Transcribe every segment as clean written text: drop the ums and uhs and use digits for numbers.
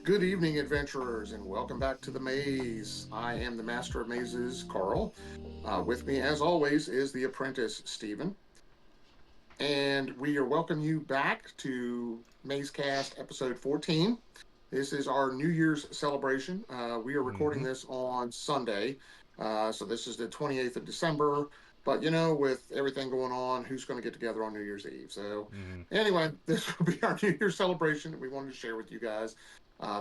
Good evening, adventurers, and welcome back to the maze. I am the master of mazes, Carl. With me, as always, is the apprentice, Stephen. And we are welcome you back to MazeCast episode 14. This is our New Year's celebration. We are recording Hmm. this on Sunday. So this is the 28th of December. But with everything going on, who's going to get together on New Year's Eve? So, Hmm. anyway, this will be our New Year's celebration that we wanted to share with you guys.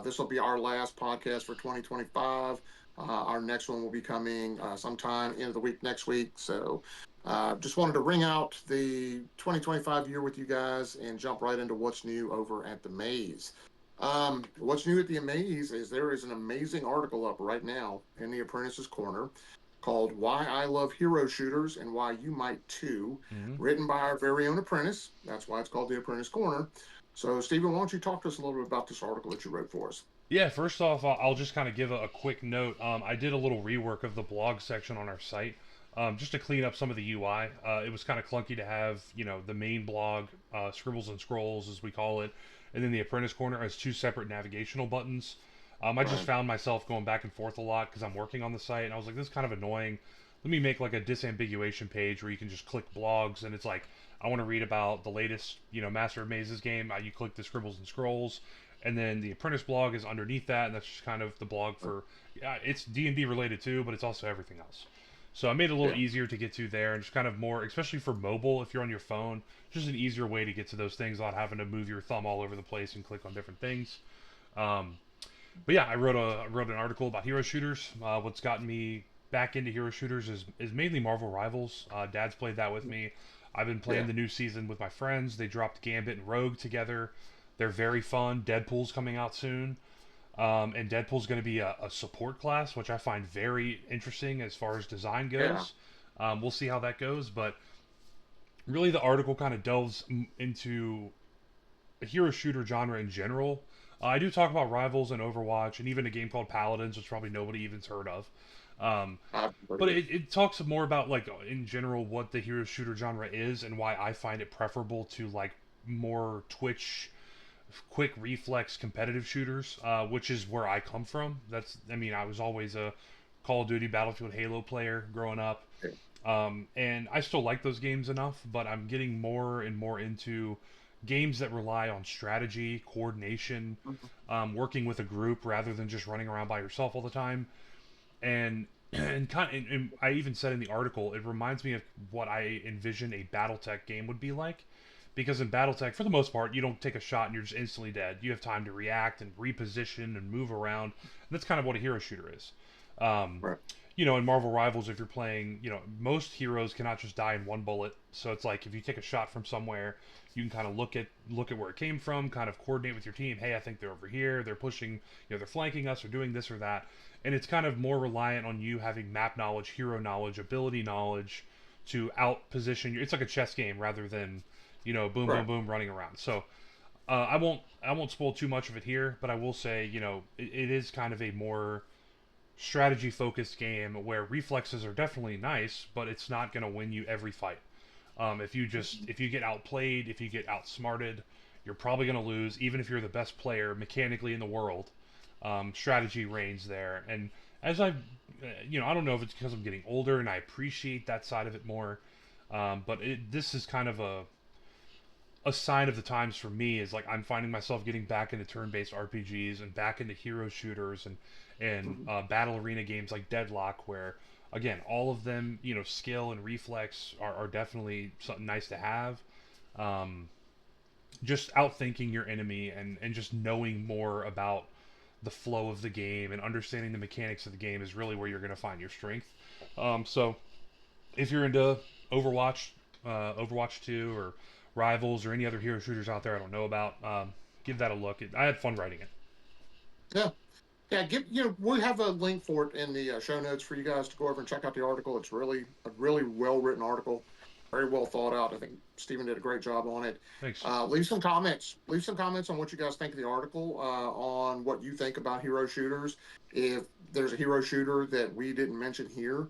This will be our last podcast for 2025. Our next one will be coming sometime end of the week next week. So, just wanted to ring out the 2025 year with you guys and jump right into what's new over at the Maze. What's new at the Maze is there is an amazing article up right now in the Apprentice's Corner called Why I Love Hero Shooters and Why You Might Too, Hmm. written by our very own apprentice. That's why it's called the Apprentice Corner. So, Stephen, why don't you talk to us a little bit about this article that you wrote for us? Yeah, first off, I'll just kind of give a quick note. I did a little rework of the blog section on our site, just to clean up some of the UI. It was kind of clunky to have, the main blog, Scribbles and Scrolls, as we call it, and then the Apprentice Corner as two separate navigational buttons. I just Right. found myself going back and forth a lot because I'm working on the site, and I was like, this is kind of annoying. Let me make like a disambiguation page where you can just click blogs, and it's like, I want to read about the latest, Master of Mazes game. You click the Scribbles and Scrolls, and then the Apprentice blog is underneath that, and that's just kind of the blog for. It's D&D related too, but it's also everything else. So I made it a little Yeah. easier to get to there, and just kind of more, especially for mobile, if you're on your phone, just an easier way to get to those things without having to move your thumb all over the place and click on different things. Um, but yeah, I wrote an article about hero shooters. What's gotten me back into hero shooters is mainly Marvel Rivals. Dad's played that with me. I've been playing Yeah. the new season with my friends. They dropped Gambit and Rogue together. They're very fun. Deadpool's coming out soon. And Deadpool's going to be a support class, which I find very interesting as far as design Yeah. goes. We'll see how that goes, but really the article kind of delves into a hero shooter genre in general. I do talk about Rivals and Overwatch and even a game called Paladins, which probably nobody even's heard of. Um, I've heard but of it. it talks more about like in general what the hero shooter genre is and why I find it preferable to like more Twitch quick reflex competitive shooters, which is where I come from. I was always a Call of Duty, Battlefield, Halo player growing up. Yeah. And I still like those games enough, but I'm getting more and more into games that rely on strategy, coordination, Mhm. working with a group rather than just running around by yourself all the time. And and I even said in the article, it reminds me of what I envision a BattleTech game would be like. Because in BattleTech, for the most part, you don't take a shot and you're just instantly dead. You have time to react and reposition and move around. And that's kind of what a hero shooter is. Um, Right. in Marvel Rivals, if you're playing, most heroes cannot just die in one bullet. So it's like if you take a shot from somewhere, you can kind of look at where it came from, kind of coordinate with your team. Hey, I think they're over here. They're pushing, they're flanking us or doing this or that. And it's kind of more reliant on you having map knowledge, hero knowledge, ability knowledge to out position. It's like a chess game rather than, boom, boom, Right. boom, running around. So I won't spoil too much of it here, but I will say, it is kind of a more strategy focused game where reflexes are definitely nice, but it's not going to win you every fight. If you get outplayed, if you get outsmarted, you're probably going to lose, even if you're the best player mechanically in the world. Strategy reigns there, and as I don't know if it's because I'm getting older and I appreciate that side of it more, but this is kind of a sign of the times for me is like I'm finding myself getting back into turn-based RPGs and back into hero shooters and Mhm. battle arena games like Deadlock, where again all of them, skill and reflex are definitely something nice to have. Um, just outthinking your enemy and just knowing more about the flow of the game and understanding the mechanics of the game is really where you're going to find your strength. So if you're into Overwatch, Overwatch 2, or Rivals, or any other hero shooters out there I don't know about, give that a look. I had fun writing it. Yeah. Yeah, we have a link for it in the show notes for you guys to go over and check out the article. It's really a really well written article, very well thought out. I think Stephen did a great job on it. Thanks. Leave some comments. Leave some comments on what you guys think of the article, on what you think about hero shooters. If there's a hero shooter that we didn't mention here,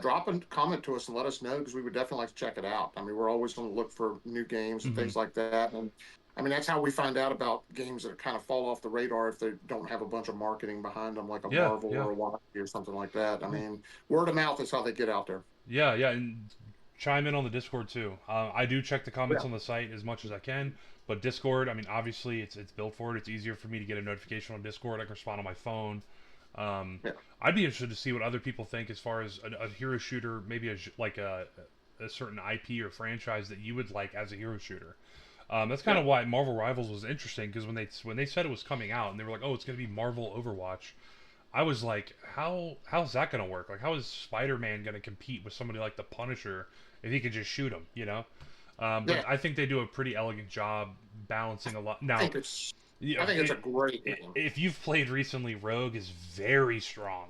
drop a comment to us and let us know because we would definitely like to check it out. I mean, we're always going to look for new games and Hmm. things like that. And I mean, that's how we find out about games that kind of fall off the radar if they don't have a bunch of marketing behind them, like a Yeah, Marvel yeah, or a YA or something like that. I yeah, mean, word of mouth is how they get out there. yeah, yeah. And chime in on the Discord too. I do check the comments Yeah, on the site as much as I can, but Discord, I mean, obviously it's built for it. It's easier for me to get a notification on Discord. I can respond on my phone. Um, yeah. I'd be interested to see what other people think as far as a hero shooter, maybe like a certain IP or franchise that you would like as a hero shooter. That's kind Yeah. of why Marvel Rivals was interesting because when they said it was coming out and they were like, "Oh, it's going to be Marvel Overwatch," I was like, how's that going to work? Like, how is Spider Man going to compete with somebody like the Punisher if he could just shoot him? You know. But Yeah. I think they do a pretty elegant job balancing a lot. I Now, think it's you I know, think it's a great game. if you've played recently, Rogue is very strong.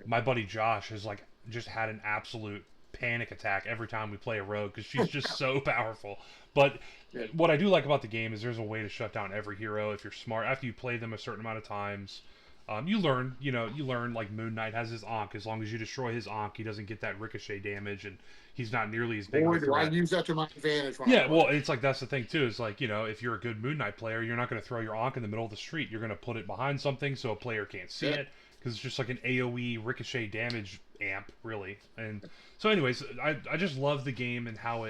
My buddy Josh has like just had an absolute panic attack every time we play a Rogue because she's just so powerful. But Yeah. what I do like about the game is there's a way to shut down every hero if you're smart. After you play them a certain amount of times, you learn. You learn like Moon Knight has his Ankh. As long as you destroy his Ankh, he doesn't get that ricochet damage, and he's not nearly as big of a Boy, do I threat. use that to my advantage when I Yeah, well, play. it's like that's the thing too. Is like if you're a good Moon Knight player, you're not going to throw your Ankh in the middle of the street. You're going to put it behind something so a player can't see Yeah. it because it's just like an AOE ricochet damage amp, really. And so, anyways, I just love the game and how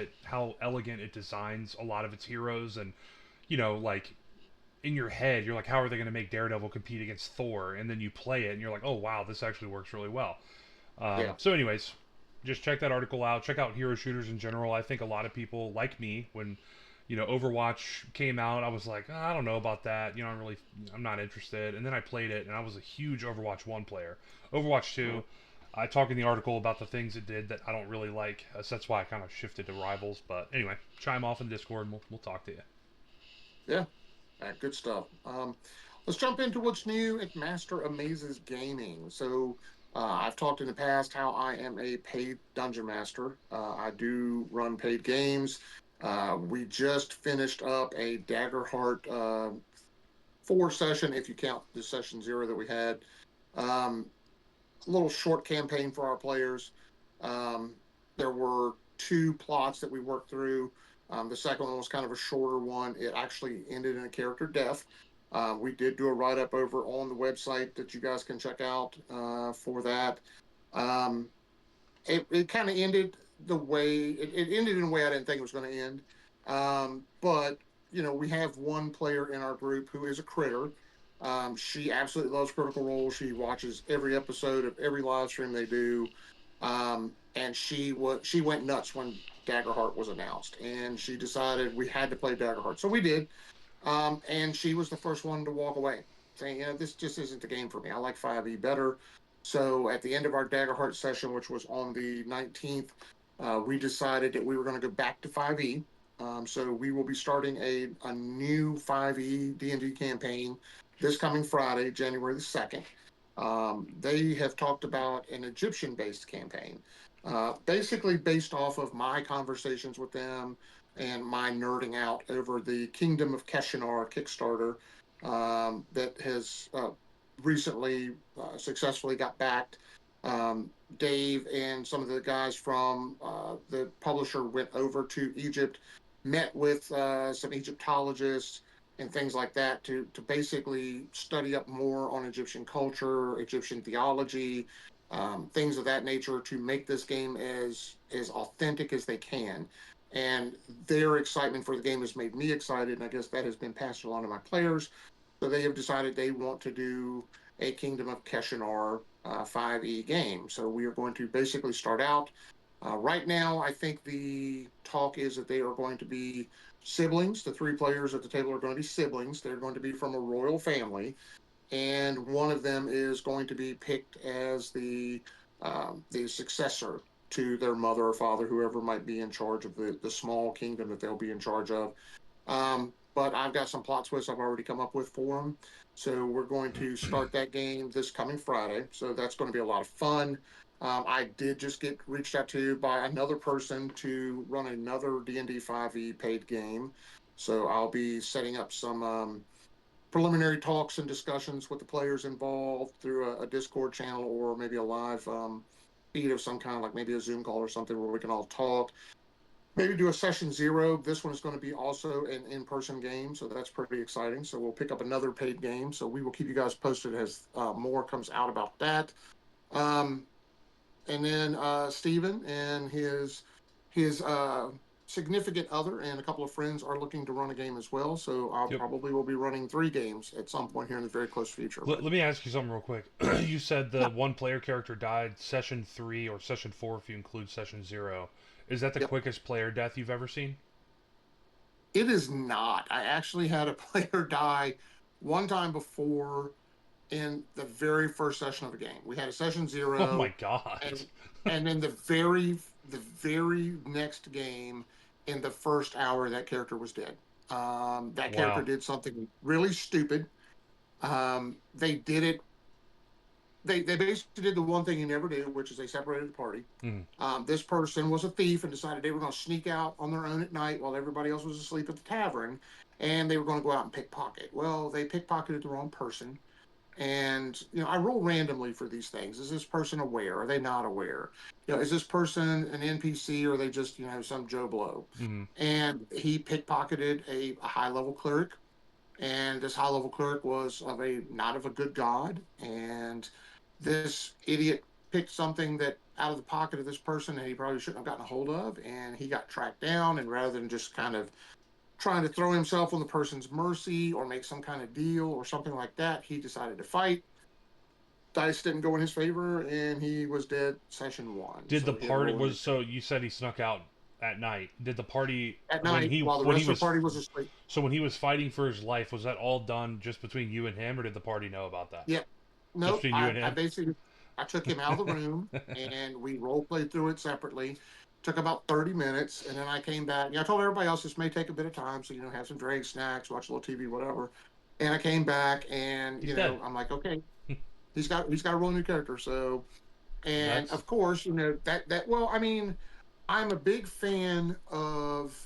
elegant it designs a lot of its heroes, and like in your head, you're like, how are they going to make Daredevil compete against Thor? And then you play it, and you're like, oh wow, this actually works really well. Yeah. So, anyways, just check that article out. Check out hero shooters in general. I think a lot of people like me when Overwatch came out. I was like, I don't know about that. I'm not interested. And then I played it, and I was a huge Overwatch 1 player. Overwatch 2, I talk in the article about the things it did that I don't really like. So that's why I kind of shifted to Rivals. But anyway, chime off in Discord, and we'll talk to you. Yeah. Good stuff. Let's jump into what's new at Master Amazes Gaming. So, I've talked in the past how I am a paid dungeon master. I do run paid games. We just finished up a Daggerheart 4 session, if you count the session 0 that we had. Um, a little short campaign for our players. There were 2 plots that we worked through. The second one was kind of a shorter one. It actually ended in a character death. We did do a write up over on the website that you guys can check out for that. Um, it kind of ended the way it ended in a way I didn't think it was going to end. But we have one player in our group who is a critter. She absolutely loves Critical Role. She watches every episode of every live stream they do. And she went nuts when Daggerheart was announced, and she decided we had to play Daggerheart. So we did. And she was the first one to walk away, saying, this just isn't the game for me. I like 5e better. So at the end of our Daggerheart session, which was on the 19th, we decided that we were going to go back to 5e. So we will be starting a new 5e D&D campaign this coming Friday, January the 2nd. They have talked about an Egyptian-based campaign, basically based off of my conversations with them and my nerding out over the Kingdom of Keshanar Kickstarter that has recently successfully got backed. Dave and some of the guys from the publisher went over to Egypt, met with some Egyptologists and things like that to basically study up more on Egyptian culture, Egyptian theology, things of that nature to make this game as authentic as they can. And their excitement for the game has made me excited, and I guess that has been passed along to my players. So they have decided they want to do a Kingdom of Keshanar 5e game. So we are going to basically start out. Right now, I think the talk is that they are going to be siblings. The 3 players at the table are going to be siblings. They're going to be from a royal family, and one of them is going to be picked as the successor to their mother or father, whoever might be in charge of the small kingdom that they'll be in charge of. But I've got some plot twists I've already come up with for them. So we're going to start that game this coming Friday. So that's going to be a lot of fun. I did just get reached out to by another person to run another D&D 5e paid game. So I'll be setting up some preliminary talks and discussions with the players involved through a Discord channel or maybe a live feed of some kind, like maybe a Zoom call or something where we can all talk. maybe do a session 0. This one is going to be also an in-person game, so that's pretty exciting. So we'll pick up another paid game. So we will keep you guys posted as more comes out about that. Um, and then Steven and his significant other and a couple of friends are looking to run a game as well. So I'll Yep. probably will be running 3 games at some point here in the very close future. But Let me ask you something real quick. You said the yeah, one player character died session 3 or session 4 if you include session 0. Is that the yep. quickest player death you've ever seen? It is not. I actually had a player die one time before in the very first session of the game. We had a session Oh my 0, god. and then the very next game, in the first hour, that character was dead. That character Wow. did something really stupid. They did it. They basically did the one thing you never do, which is they separated the party. Mm. This person was a thief and decided they were going to sneak out on their own at night while everybody else was asleep at the tavern, and they were going to go out and pickpocket. Well, they pickpocketed the wrong person. And I roll randomly for these things. Is this person aware? Are they not aware? Is this person an NPC, or are they just some Joe Blow? Mm. And he pickpocketed a high level cleric, and this high level cleric was of a not of a good god, and this idiot picked something that out of the pocket of this person that he probably shouldn't have gotten a hold of, and he got tracked down. And rather than just kind of trying to throw himself on the person's mercy or make some kind of deal or something like that, he decided to fight. Dice didn't go in his favor, and he was dead session 1. Did the So he had to party roll was in so you said he snuck out at night. Did the party at night while the when he rest of the was party was asleep. so when he was fighting for his life, was that all done just between you and him or did the party know about that? Yeah, Just nope. between you I, and I him? basically I took him out of the room, and we role played through it separately. Took about 30 minutes, and then I came back. I told everybody else this may take a bit of time, so have some drinks, snacks, watch a little TV, whatever. And I came back, and He's dead. I'm like, okay, he's got a real new character. So, and That's of course, that well, I mean, I'm a big fan of,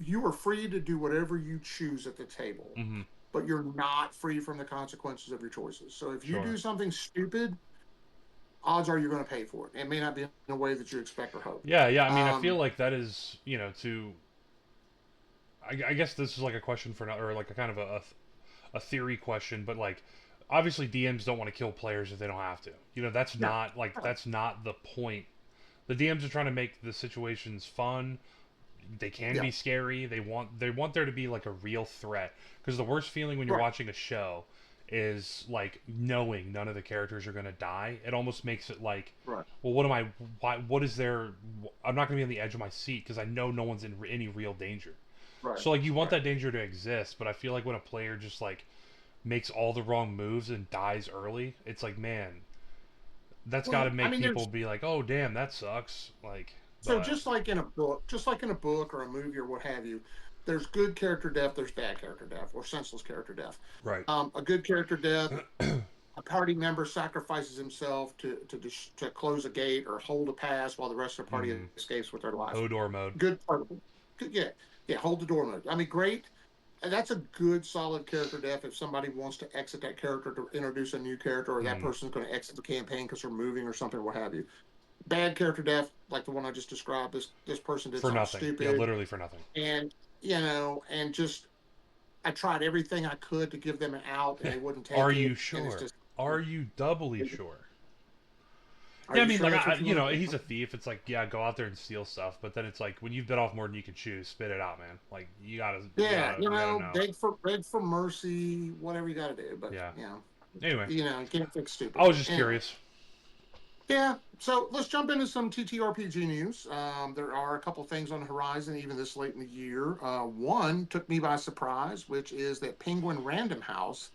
you are free to do whatever you choose at the table, mm-hmm. but you're not free from the consequences of your choices. So if you Sure. do something stupid, odds are you're going to pay for it. It may not be in a way that you expect or hope. Yeah, yeah. I mean, I feel Um, like that is, to. I guess this is like a question for or like a kind of a theory question, but like obviously DMs don't want to kill players if they don't have to. That's no, not like that's not the point. The DMs are trying to make the situations fun. They can yeah, be scary. They want there to be like a real threat, because the worst feeling when you're right, watching a show is like knowing none of the characters are going to die. It almost makes it like, right, well, what am I? What is there? I'm not going to be on the edge of my seat because I know no one's in any real danger. right, So like you want right. that danger to exist, but I feel like when a player just like makes all the wrong moves and dies early, it's like, man, that's got to Well, I make mean, people there's be like, oh damn, that sucks. Like, so but just like in a book or a movie or what have you, there's good character death, there's bad character death, or senseless character death. right. A good character death, a party member sacrifices himself to close a gate or hold a pass while the rest of the party Mm-hmm. escapes with their life. Hodor mode. Good part. Good, yeah, yeah. Hold the door mode. I mean, great. And that's a good, solid character death if somebody wants to exit that character to introduce a new character, or that Mm-hmm. person's going to exit the campaign because they're moving or something, what have you. Bad character death, like the one I just described. This person did For something nothing. Yeah, stupid, literally for nothing. and and just I tried everything I could to give them an out, and they wouldn't Are take you it, and it's sure? just. Are you doubly sure? Are Yeah, I you mean, sure like, that's what you you want know, to he's do? a thief. It's like, yeah, go out there and steal stuff. But then it's like, when you've bit off more than you can chew, spit it out, man. Like, Yeah, you gotta know. beg for mercy, whatever you got to do. But Yeah. you know, Anyway, you can't fix I stupid. was But just anyway, curious. yeah. So let's jump into some TTRPG news. There are a couple things on the horizon, even this late in the year. One took me by surprise, which is that Penguin Random House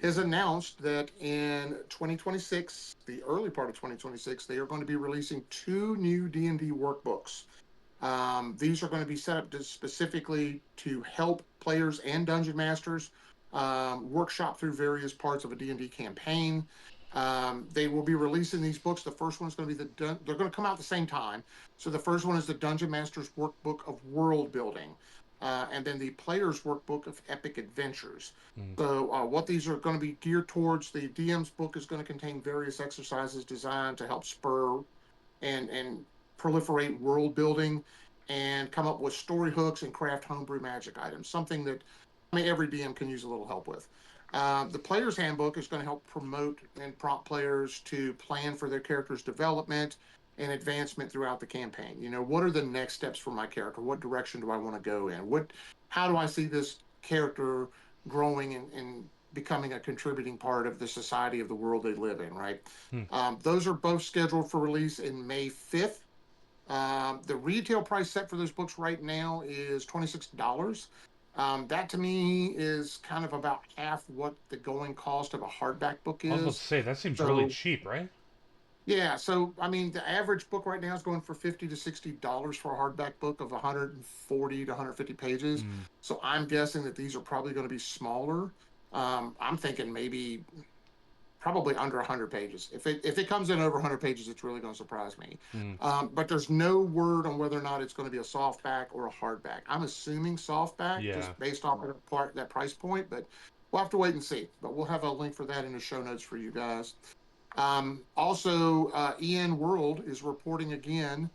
has announced that in 2026, the early part of 2026, they are going to be releasing 2 new D&D workbooks. These are going to be set up specifically to help players and dungeon masters workshop through various parts of a D&D campaign. They will be releasing these books. The first one is going to be they're going to come out at the same time. So the first one is the Dungeon Master's Workbook of Worldbuilding, and then the Player's Workbook of Epic Adventures. Mm. So what these are going to be geared towards, the DM's book is going to contain various exercises designed to help spur and proliferate world building, and come up with story hooks and craft homebrew magic items. Something that, I mean, every DM can use a little help with. The player's handbook is going to help promote and prompt players to plan for their character's development and advancement throughout the campaign. You know, what are the next steps for my character? What direction do I want to go in? How do I see this character growing and becoming a contributing part of the society of the world they live in, right? Hmm. Those are both scheduled for release in May 5th. The retail price set for those books right now is $26. That to me is kind of about half what the going cost of a hardback book I was about to is. say that seems really So cheap, right? yeah, so I mean the average book right now is going for $50 to $60 for a hardback book of 140 to 150 pages. Hmm. So I'm guessing that these are probably going to be smaller. I'm thinking maybe probably under 100 pages. If it comes in over 100 pages, it's really going to surprise me. Hmm. But there's no word on whether or not it's going to be a softback or a hardback. I'm assuming softback Yeah. just based off of that price point, but we'll have to wait and see. But we'll have a link for that in the show notes for you guys. Also, EN World is reporting again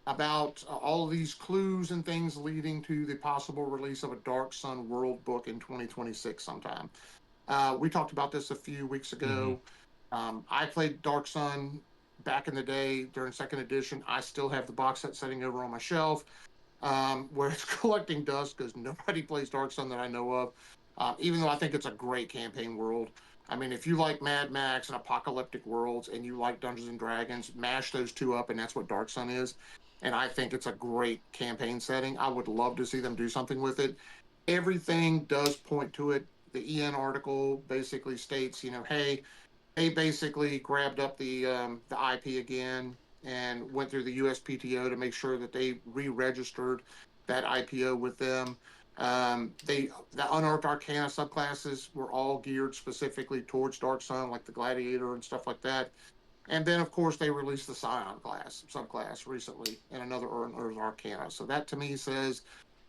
about all of these clues and things leading to the possible release of a Dark Sun World book in 2026 sometime. We talked about this a few weeks Mm-hmm. ago. I played Dark Sun back in the day during second edition. I still have the box set sitting over on my shelf where it's collecting dust because nobody plays Dark Sun that I know of. Even though I think it's a great campaign world. I mean, if you like Mad Max and apocalyptic worlds and you like Dungeons and Dragons, mash those two up, and that's what Dark Sun is. And I think it's a great campaign setting. I would love to see them do something with it. Everything does point to it. The EN article basically states, you know, hey, they basically grabbed up the IP again and went through the USPTO to make sure that they re-registered that IPO with them. The Unearthed Arcana subclasses were all geared specifically towards Dark Sun, like the Gladiator and stuff like that. And then, of course, they released the Scion class subclass recently and another Unearthed Arcana. So that to me says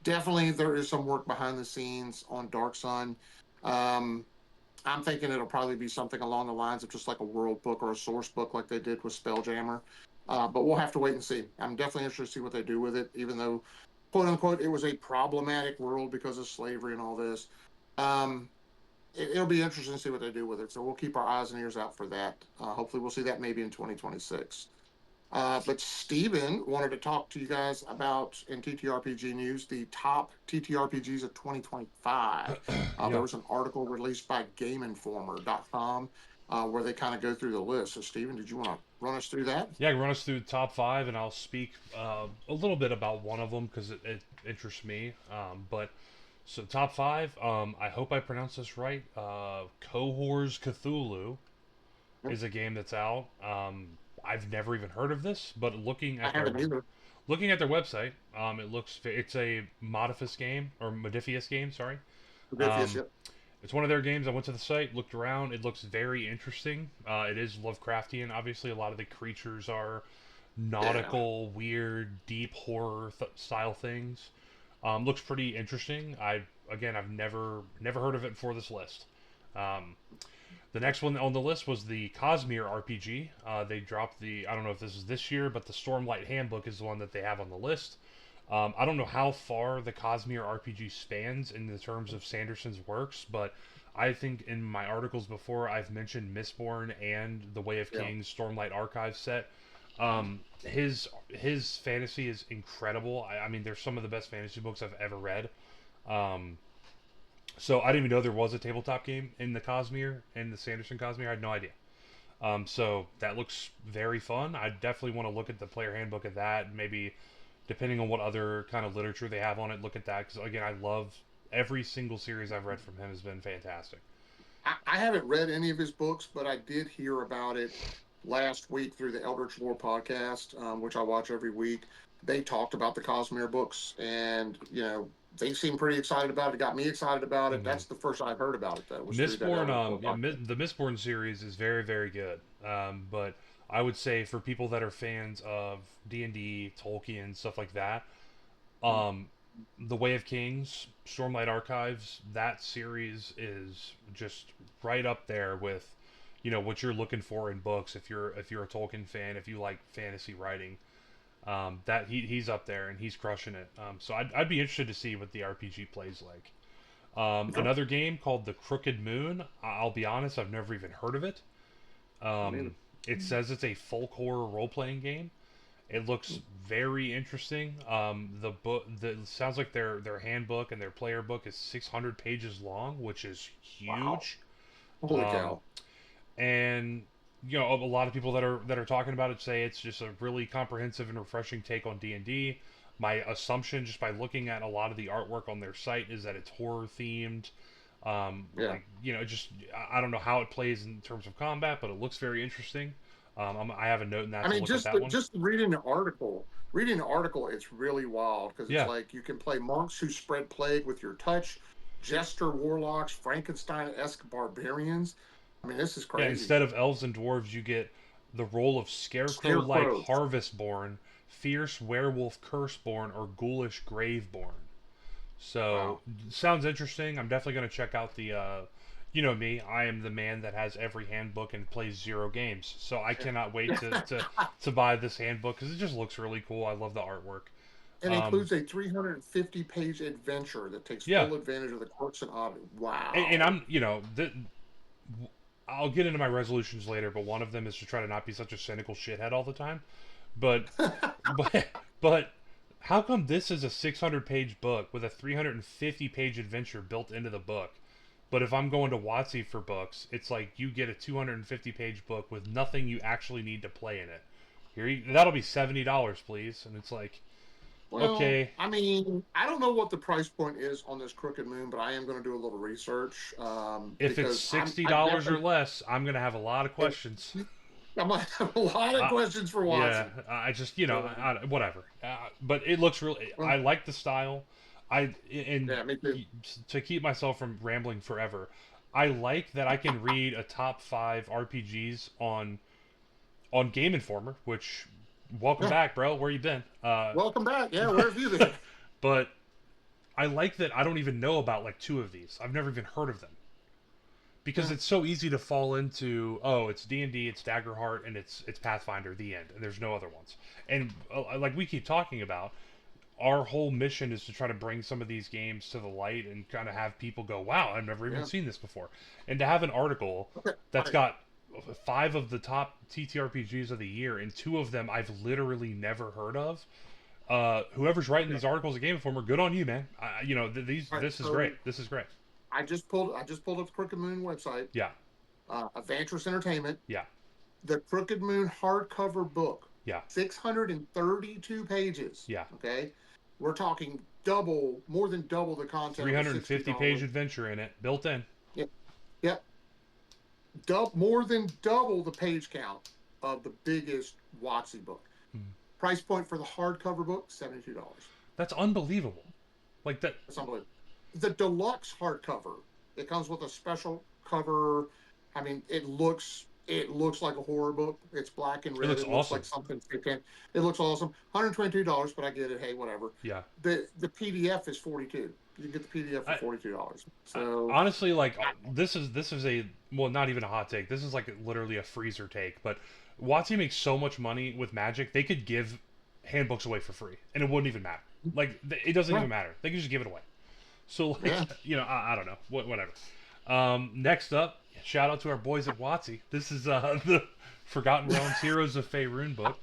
definitely there is some work behind the scenes on Dark Sun. Um, I'm thinking it'll probably be something along the lines of just like a world book or a source book like they did with Spelljammer. But we'll have to wait and see. I'm definitely interested to see what they do with it, even though, quote unquote, it was a problematic world because of slavery and all this. Um, it'll be interesting to see what they do with it. So we'll keep our eyes and ears out for that. Hopefully, we'll see that maybe in 2026. But Steven wanted to talk to you guys about, in TTRPG news, the top TTRPGs of 2025. There Yeah. was an article released by GameInformer.com where they kind of go through the list. So, Steven, did you want to run us through that? Yeah, run us through the top five, and I'll speak a little bit about one of them because it interests me. But so top five, I hope I pronounced this right. Cohors Cthulhu Yep. is a game that's out. I've never even heard of this, but I haven't either. looking at their website, it's a Modifius game. Sorry. Prometheus, Um, yep. it's one of their games. I went to the site, looked around. It looks very interesting. It is Lovecraftian. Obviously, a lot of the creatures are Yeah. nautical, weird, deep horror style things. Looks pretty interesting. I've never heard of it before this list. Um, the next one on the list was the Cosmere RPG. They dropped I don't know if this is this year, but the Stormlight Handbook is the one that they have on the list. I don't know how far the Cosmere RPG spans in the terms of Sanderson's works, but I think in my articles before I've mentioned Mistborn and the Way of Yeah. Kings Stormlight Archive set. His fantasy is incredible. I mean, there's some of the best fantasy books I've ever read. Um, so I didn't even know there was a tabletop game in the Cosmere, in the Sanderson Cosmere. I had no idea. So that looks very fun. I definitely want to look at the player handbook of that. Maybe depending on what other kind of literature they have on it, look at that because again, I love every single series I've read from him has been fantastic. I haven't read any of his books, but I did hear about it last week through the Eldritch Lore podcast, which I watch every week. They talked about the Cosmere books, and they seemed pretty excited about it. It got me excited about it. Mm-hmm. That's the first I heard about it, though, was through that Mistborn, Eldritch Lore yeah, podcast. The Mistborn series is very, very good. But I would say for people that are fans of D&D, Tolkien, stuff like that, um, The Way of Kings, Stormlight Archives, that series is just right up there with, what you're looking for in books. If you're a Tolkien fan, if you like fantasy writing, That he's up there and he's crushing it. So I'd be interested to see what the RPG plays like. Another game called The Crooked Moon. I'll be honest, I've never even heard of it. I mean, It says it's a folk horror role playing game. It looks very interesting. The sounds like their handbook and their player book is 600 pages long, which is wow, huge. holy Um, cow! and a lot of people that are talking about it say it's just a really comprehensive and refreshing take on D&D. My assumption, just by looking at a lot of the artwork on their site, is that it's horror themed. Yeah, Just I don't know how it plays in terms of combat, but it looks very interesting. I have a note in that I to mean, look at that one. just reading the article, it's really wild because it's Yeah, like you can play monks who spread plague with your touch, jester warlocks, Frankenstein-esque barbarians. I mean, this is yeah. crazy. Instead of elves and dwarves, you get the role of scarecrow-like Scarecrows. harvestborn, fierce werewolf curseborn, or ghoulish graveborn. So Wow. sounds interesting. I'm definitely going to check out the. You know me, I am the man that has every handbook and plays 0 games. So I cannot wait to buy this handbook because it just looks really cool. I love the artwork. It Um, includes a 350-page adventure that takes yeah, full advantage of the quirks and hobby. and Wow. I'm I'll get into my resolutions later, but one of them is to try to not be such a cynical shithead all the time. But but but how come this is a 600-page book with a 350-page adventure built into the book? But if I'm going to WotC for books, it's like you get a 250-page book with nothing you actually need to play in it. That'll be $70, please. And it's like, Well, okay, I mean, I don't know what the price point is on this Crooked Moon, but I am going to do a little research if it's because sixty I dollars or definitely, less, I'm gonna have a lot of questions. I'm gonna have a lot of I, questions for yeah, Watson. I just So, whatever. But it looks really. well, I like the style. I and yeah, me too. to keep myself from rambling forever, I like that I can read a top 5 RPGs on Game Informer. Which, welcome Yeah, back, bro. Where you been? welcome back. Yeah, where have you been? But I like that I don't even know about like 2 of these. I've never even heard of them because Yeah, it's so easy to fall into, oh, it's D&D, it's Daggerheart, and it's Pathfinder, the end, and there's no other ones. And like we keep talking about, our whole mission is to try to bring some of these games to the light and kind of have people go, wow, I've never even yeah. seen this before. And to have an article Okay, that's got 5 of the top TTRPGs of the year, and 2 of them I've literally never heard of. Whoever's writing yeah. these articles at Game Informer, good on you, man. All right, This is so great. This is great. I just pulled up the Crooked Moon website. Yeah, Advantress Entertainment, yeah, the Crooked Moon hardcover book, yeah, 632 pages. yeah. Okay, we're talking more than double the content of a 350-page $60. adventure in it, built in. Yep, yep, more than double the page count of the biggest WotC book. Hmm. Price point for the hardcover book, $72. That's unbelievable. Like that. That's unbelievable. The deluxe hardcover, it comes with a special cover. I mean, it looks like a horror book. It's black and It red. looks It looks like awesome. something you can. It looks awesome. $122, but I get it. Hey, whatever. Yeah. The PDF is 42. You can get the PDF for I, $42. So Honestly, like this is a, well, not even a hot take. This is like literally a freezer take. But WotC makes so much money with Magic, they could give handbooks away for free, and it wouldn't even matter. Like it doesn't yeah, even matter. They could just give it away. So like yeah. I don't know. Whatever. Next up, shout out to our boys at WotC. This is the Forgotten Realms Heroes of Faerun book.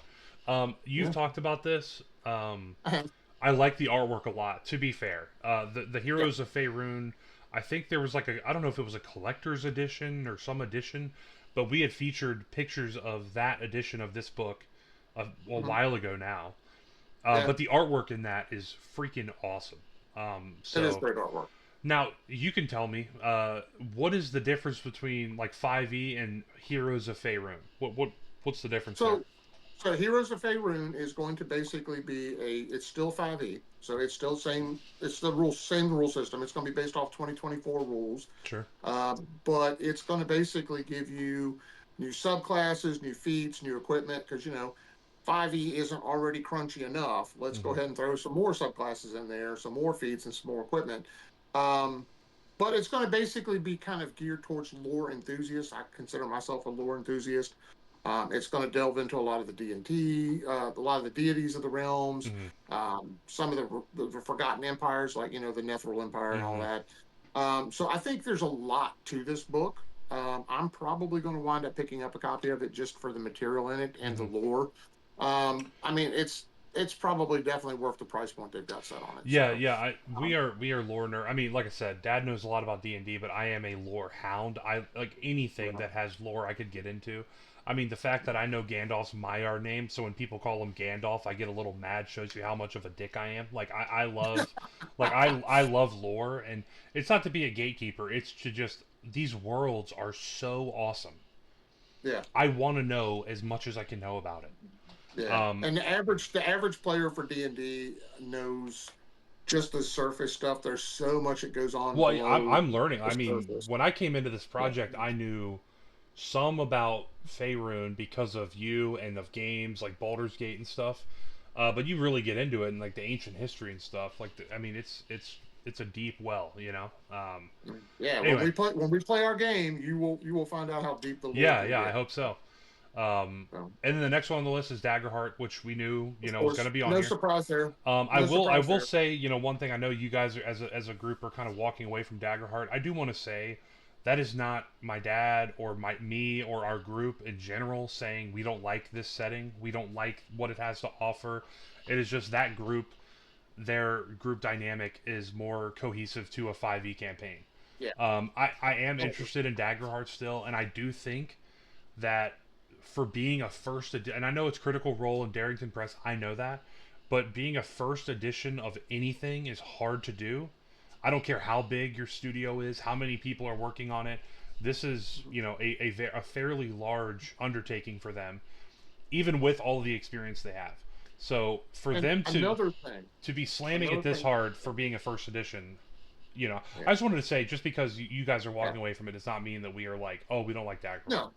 You've Yeah. talked about this. I have. I like the artwork a lot. To be fair, the Yeah. Heroes of Faerun. I think there was like I don't know if it was a collector's edition or some edition, but we had featured pictures of that edition of this book a Mhm. while ago now. Yeah. But the artwork in that is freaking awesome. It is So great artwork. now you can tell me, what is the difference between like 5e and Heroes of Faerun? What's the difference there? So So Heroes of Faerun is going to basically be it's still 5e. So it's still same rule system. It's going to be based off 2024 rules. Sure. But it's going to basically give you new subclasses, new feats, new equipment, because 5e isn't already crunchy enough. Let's go Hmm. ahead and throw some more subclasses in there, some more feats and some more equipment. Um, but it's going to basically be kind of geared towards lore enthusiasts. I consider myself a lore enthusiast. It's going to delve into a lot of the D&D, a lot of the deities of the realms, Mm-hmm. some of the forgotten empires, like the Netheril Empire and all Mm-hmm. that. So I think there's a lot to this book. I'm probably going to wind up picking up a copy of it just for the material in it and the Mm-hmm. lore. I mean, it's probably definitely worth the price point they've got set on it. Yeah, So yeah. We um, are lore nerd. I mean, like I said, Dad knows a lot about D&D, but I am a lore hound. I like anything yeah. that has lore I could get into. I mean, the fact that I know Gandalf's Maiar name, so when people call him Gandalf, I get a little mad. Shows you how much of a dick I am. Like I love, like I love lore, and it's not to be a gatekeeper. It's to just these worlds are so awesome. Yeah. I want to know as much as I can know about it. Yeah, and the average player for D&D knows just the surface stuff. There's so much that goes on Well, below I'm learning. the I mean, surface. when I came into this Yeah, project, I knew some about Faerun because of you and of games like Baldur's Gate and stuff. But you really get into it and like the ancient history and stuff. Like, I mean, it's a deep well, you know. yeah. When Anyway, we play our game, you will find out how deep the lore yeah, can yeah, I get. hope so. Um, So, and then the next one on the list is Daggerheart, which we knew, of was going course, to be on no here. surprise there. I No will I surprise will there. say, one thing I know you guys are, as a group are kind of walking away from Daggerheart. I do want to say that is not my dad or me or our group in general saying we don't like this setting. We don't like what it has to offer. It is just that group, their group dynamic is more cohesive to a 5e campaign. Yeah. I am interested in Daggerheart still, and I do think that for being a and I know it's Critical Role and Darrington Press, I know that, but being a first edition of anything is hard to do. I don't care how big your studio is, how many people are working on it. This is, a fairly large undertaking for them, even with all of the experience they have. So for And them another thing, to be slamming it another this thing. hard for being a first edition, Yeah. I just wanted to say, just because you guys are Yeah. walking away from it does not mean that we are like, oh, we don't like Daggerheart. No,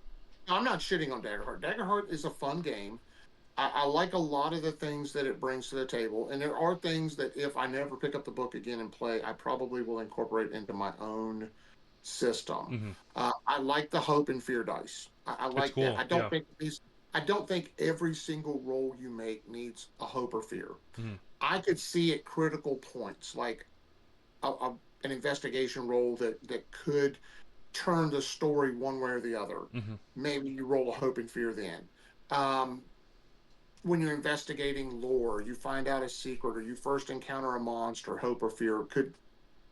I'm not shitting on Daggerheart. Daggerheart is a fun game. I like a lot of the things that it brings to the table, and there are things that if I never pick up the book again and play, I probably will incorporate into my own system. Hmm. I like the hope and fear dice. I It's like that. cool. Yeah. I don't think every single roll you make needs a hope or fear. Hmm. I could see at critical points, like an investigation roll that could turn the story one way or the other. Hmm. Maybe you roll a hope and fear then. Um, when you're investigating lore, you find out a secret or you first encounter a monster, hope or fear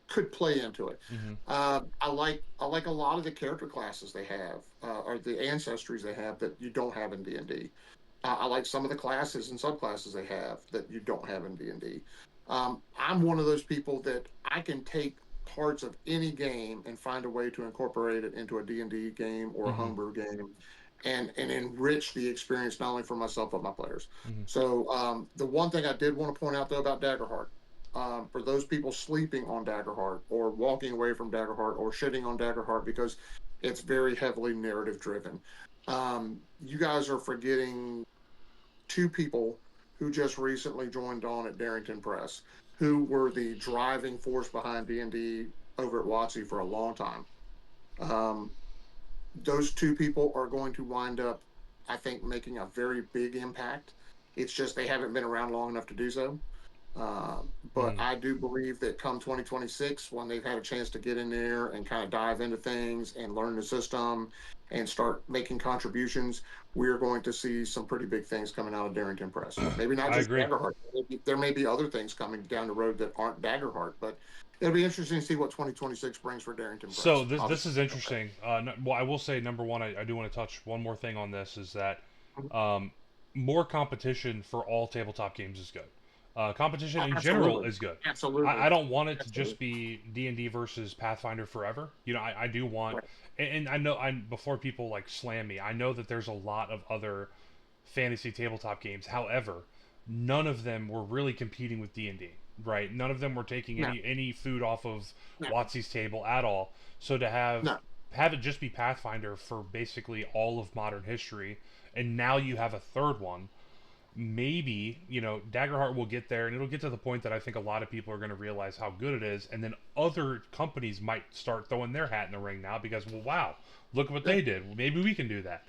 could play into it. Hmm. I like a lot of the character classes they have, or the ancestries they have that you don't have in D&D. I like some of the classes and subclasses they have that you don't have in D&D. I'm one of those people that I can take parts of any game and find a way to incorporate it into a D&D game or a Hmm. homebrew game and enrich the experience not only for myself but my players. Hmm. So the one thing I did want to point out though about Daggerheart, for those people sleeping on Daggerheart or walking away from Daggerheart or shitting on Daggerheart because it's very heavily narrative driven, you guys are forgetting two people who just recently joined on at Darrington Press, who were the driving force behind D&D over at WotC for a long time. Um, those two people are going to wind up, I think, making a very big impact. It's just they haven't been around long enough to do so. But Hmm. I do believe that come 2026, when they've had a chance to get in there and kind of dive into things and learn the system and start making contributions, we're going to see some pretty big things coming out of Darrington Press. Maybe not I just agree. Daggerheart. There may be other things coming down the road that aren't Daggerheart, but it'll be interesting to see what 2026 brings for Darrington So Press. this Obviously. is interesting. Well, I will say number one, I do want to touch one more thing on this is that um, more competition for all tabletop games is good. Competition in general Absolutely. is good. Absolutely. I don't want it to Absolutely. just be D&D versus Pathfinder forever. I do want, Right. and I know I before people like slam me, I know that there's a lot of other fantasy tabletop games. However, none of them were really competing with D&D, right? None of them were taking No, any food off of no, WotC's table at all. So to no. have it just be Pathfinder for basically all of modern history, and now you have a third one. Maybe Daggerheart will get there, and it'll get to the point that I think a lot of people are going to realize how good it is, and then other companies might start throwing their hat in the ring now because, well, wow, look what Yeah. they did. Maybe we can do that.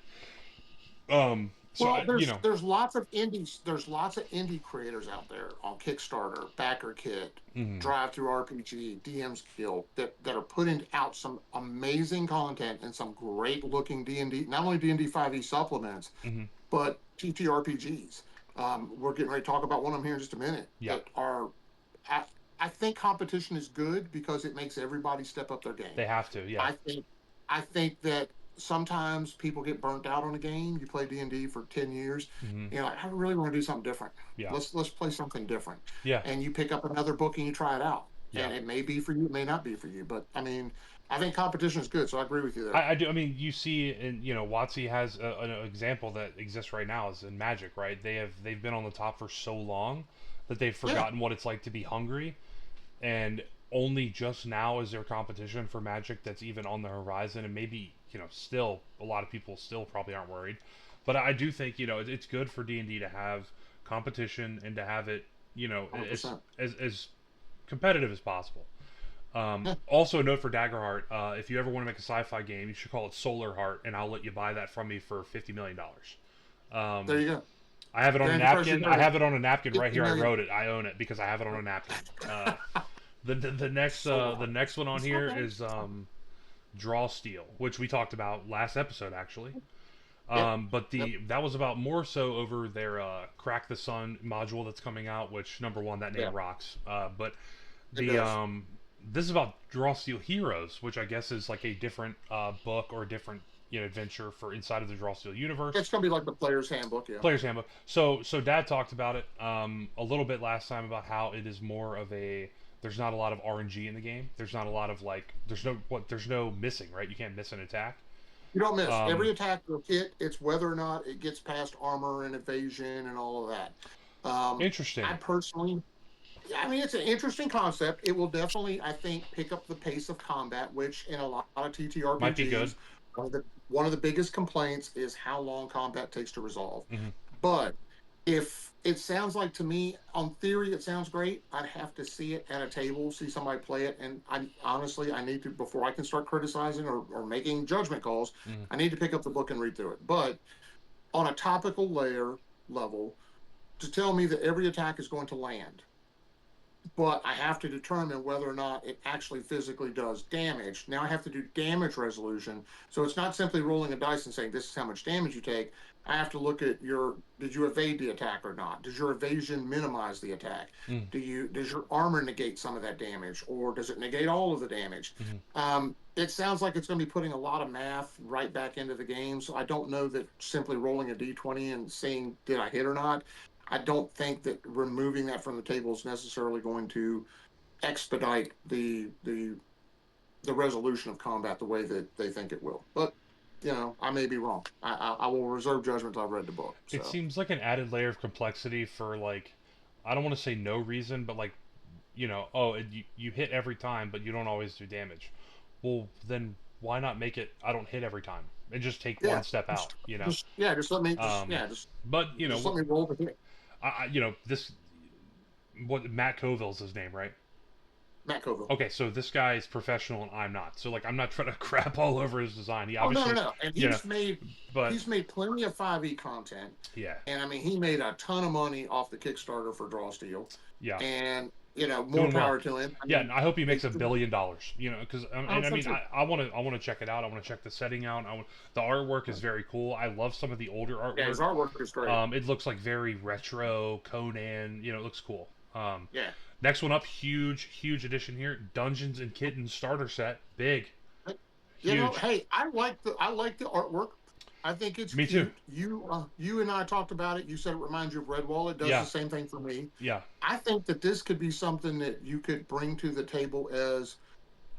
So Well, you there's know, lots of indie creators out there on Kickstarter, Backer Kit, mhm, Drive Through RPG, DM's Guild that are putting out some amazing content and some great looking D&D, not only D&D 5e supplements, mhm, but TTRPGs. We're getting ready to talk about one of them here in just a minute yeah, that are. I, I think competition is good because it makes everybody step up their game. they have to, yeah, I think I think that sometimes people get burnt out on a game. You play D&D for 10 years, mhm, you're like, I really want to do something different. yeah, Let's play something different. yeah, And you pick up another book and you try it out. yeah. And it may be for you, it may not be for you. But I mean, I think competition is good, so I agree with you there. I do. I mean, you see, and you know, WotC has an example that exists right now is in Magic, right? They've been on the top for so long that they've Yeah, forgotten what it's like to be hungry, and only just now is there competition for Magic that's even on the horizon, and maybe still a lot of people still probably aren't worried, but I do think it's good for D&D to have competition and to have it as 100%. as competitive as possible. Yeah, Also, a note for Daggerheart: if you ever want to make a sci-fi game, you should call it Solar Heart, and I'll let you buy that from me for $50 million. there Um, you go. I have it on a Guaranteed price you napkin. I heard it. have it on a napkin right 50 here. I million. wrote it. I own it because I have it on a napkin. Solar The Heart. next one on It's not here bad. is Draw Steel, which we talked about last episode actually. Yep. But Yep. the that was about more so over their Crack the Sun module that's coming out. Which number one, that name Yeah. rocks. But It the does. this is about Draw Steel Heroes, which I guess is like a different book or a different adventure for inside of the Draw Steel universe. It's gonna be like the player's handbook, yeah. Player's Handbook. So Dad talked about it a little bit last time about how it is more of a there's not a lot of RNG in the game. There's not a lot of like there's no missing, right? You can't miss an attack. You don't miss. Every Um, attack will hit. It's whether or not it gets past armor and evasion and all of that. I Interesting. personally, I mean, it's an interesting concept. It will definitely, I think, pick up the pace of combat, which in a lot of Might be good. TTRPGs, one of the biggest complaints is how long combat takes to resolve. Hmm. But if it sounds like to me, on theory, it sounds great. I'd have to see it at a table, see somebody play it, and I honestly, I need to before I can start criticizing or making judgment calls. Hmm. I need to pick up the book and read through it. But on a topical layer level, to tell me that every attack is going to land, but I have to determine whether or not it actually physically does damage. Now I have to do damage resolution. So it's not simply rolling a dice and saying this is how much damage you take. I have to look at did you evade the attack or not? Does your evasion minimize the attack? Hmm. Does your armor negate some of that damage or does it negate all of the damage? Hmm. It sounds like it's going to be putting a lot of math right back into the game. So I don't know that simply rolling a d20 and seeing did I hit or not. I don't think that removing that from the table is necessarily going to expedite the resolution of combat the way that they think it will. But I may be wrong. I will reserve judgment until I've read the book. It So seems like an added layer of complexity for like I don't want to say no reason, but like you hit every time, but you don't always do damage. Well, then why not make it I don't hit every time and just take one yeah, step out, just yeah, just let me Um, but just let me roll the hit. this what Matt Coville's his name, right? Matt Colville. Okay, so this guy is professional and I'm not. So like I'm not trying to crap all over his design. He Oh no, no, obviously, no. And you know, but he's made plenty of 5e content. yeah, And I mean he made a ton of money off the Kickstarter for Draw Steel. yeah, And more doing well. power to him. I Yeah, and mean I hope he makes it, $1 billion. Because I hope and I so mean too. I want to check it out. I want to check the setting out. The artwork is very cool. I love some of the older Yeah, his artwork. artwork is great. It looks like very retro Conan. It looks cool. Yeah. Next one up, huge edition here. Dungeons and Kittens starter set, big, huge. Hey, I like the artwork. I think it's Me too. cute. You and I talked about it. You said it reminds you of Redwall. It does the Yeah, same thing for me. yeah. I think that this could be something that you could bring to the table as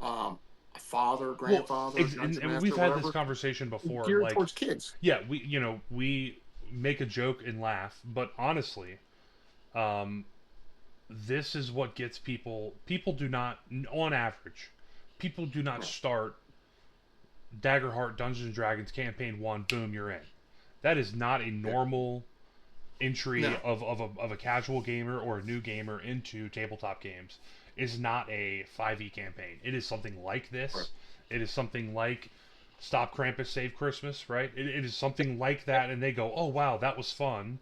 a father, Well, grandfather, dungeon and master, we've had this whatever, conversation before. geared Like, towards kids. yeah, we make a joke and laugh, but honestly, um, this is what gets people. People do not, on average, people do not Yeah. start Daggerheart Dungeons and Dragons campaign one. Boom, you're in. That is not a Yeah. normal entry No. of a casual gamer or a new gamer into tabletop games. Is not a 5e campaign. It is something like Right. this. It is something like Stop Krampus, Save Christmas, right? It is something like that, and they go, "Oh wow, that was fun,"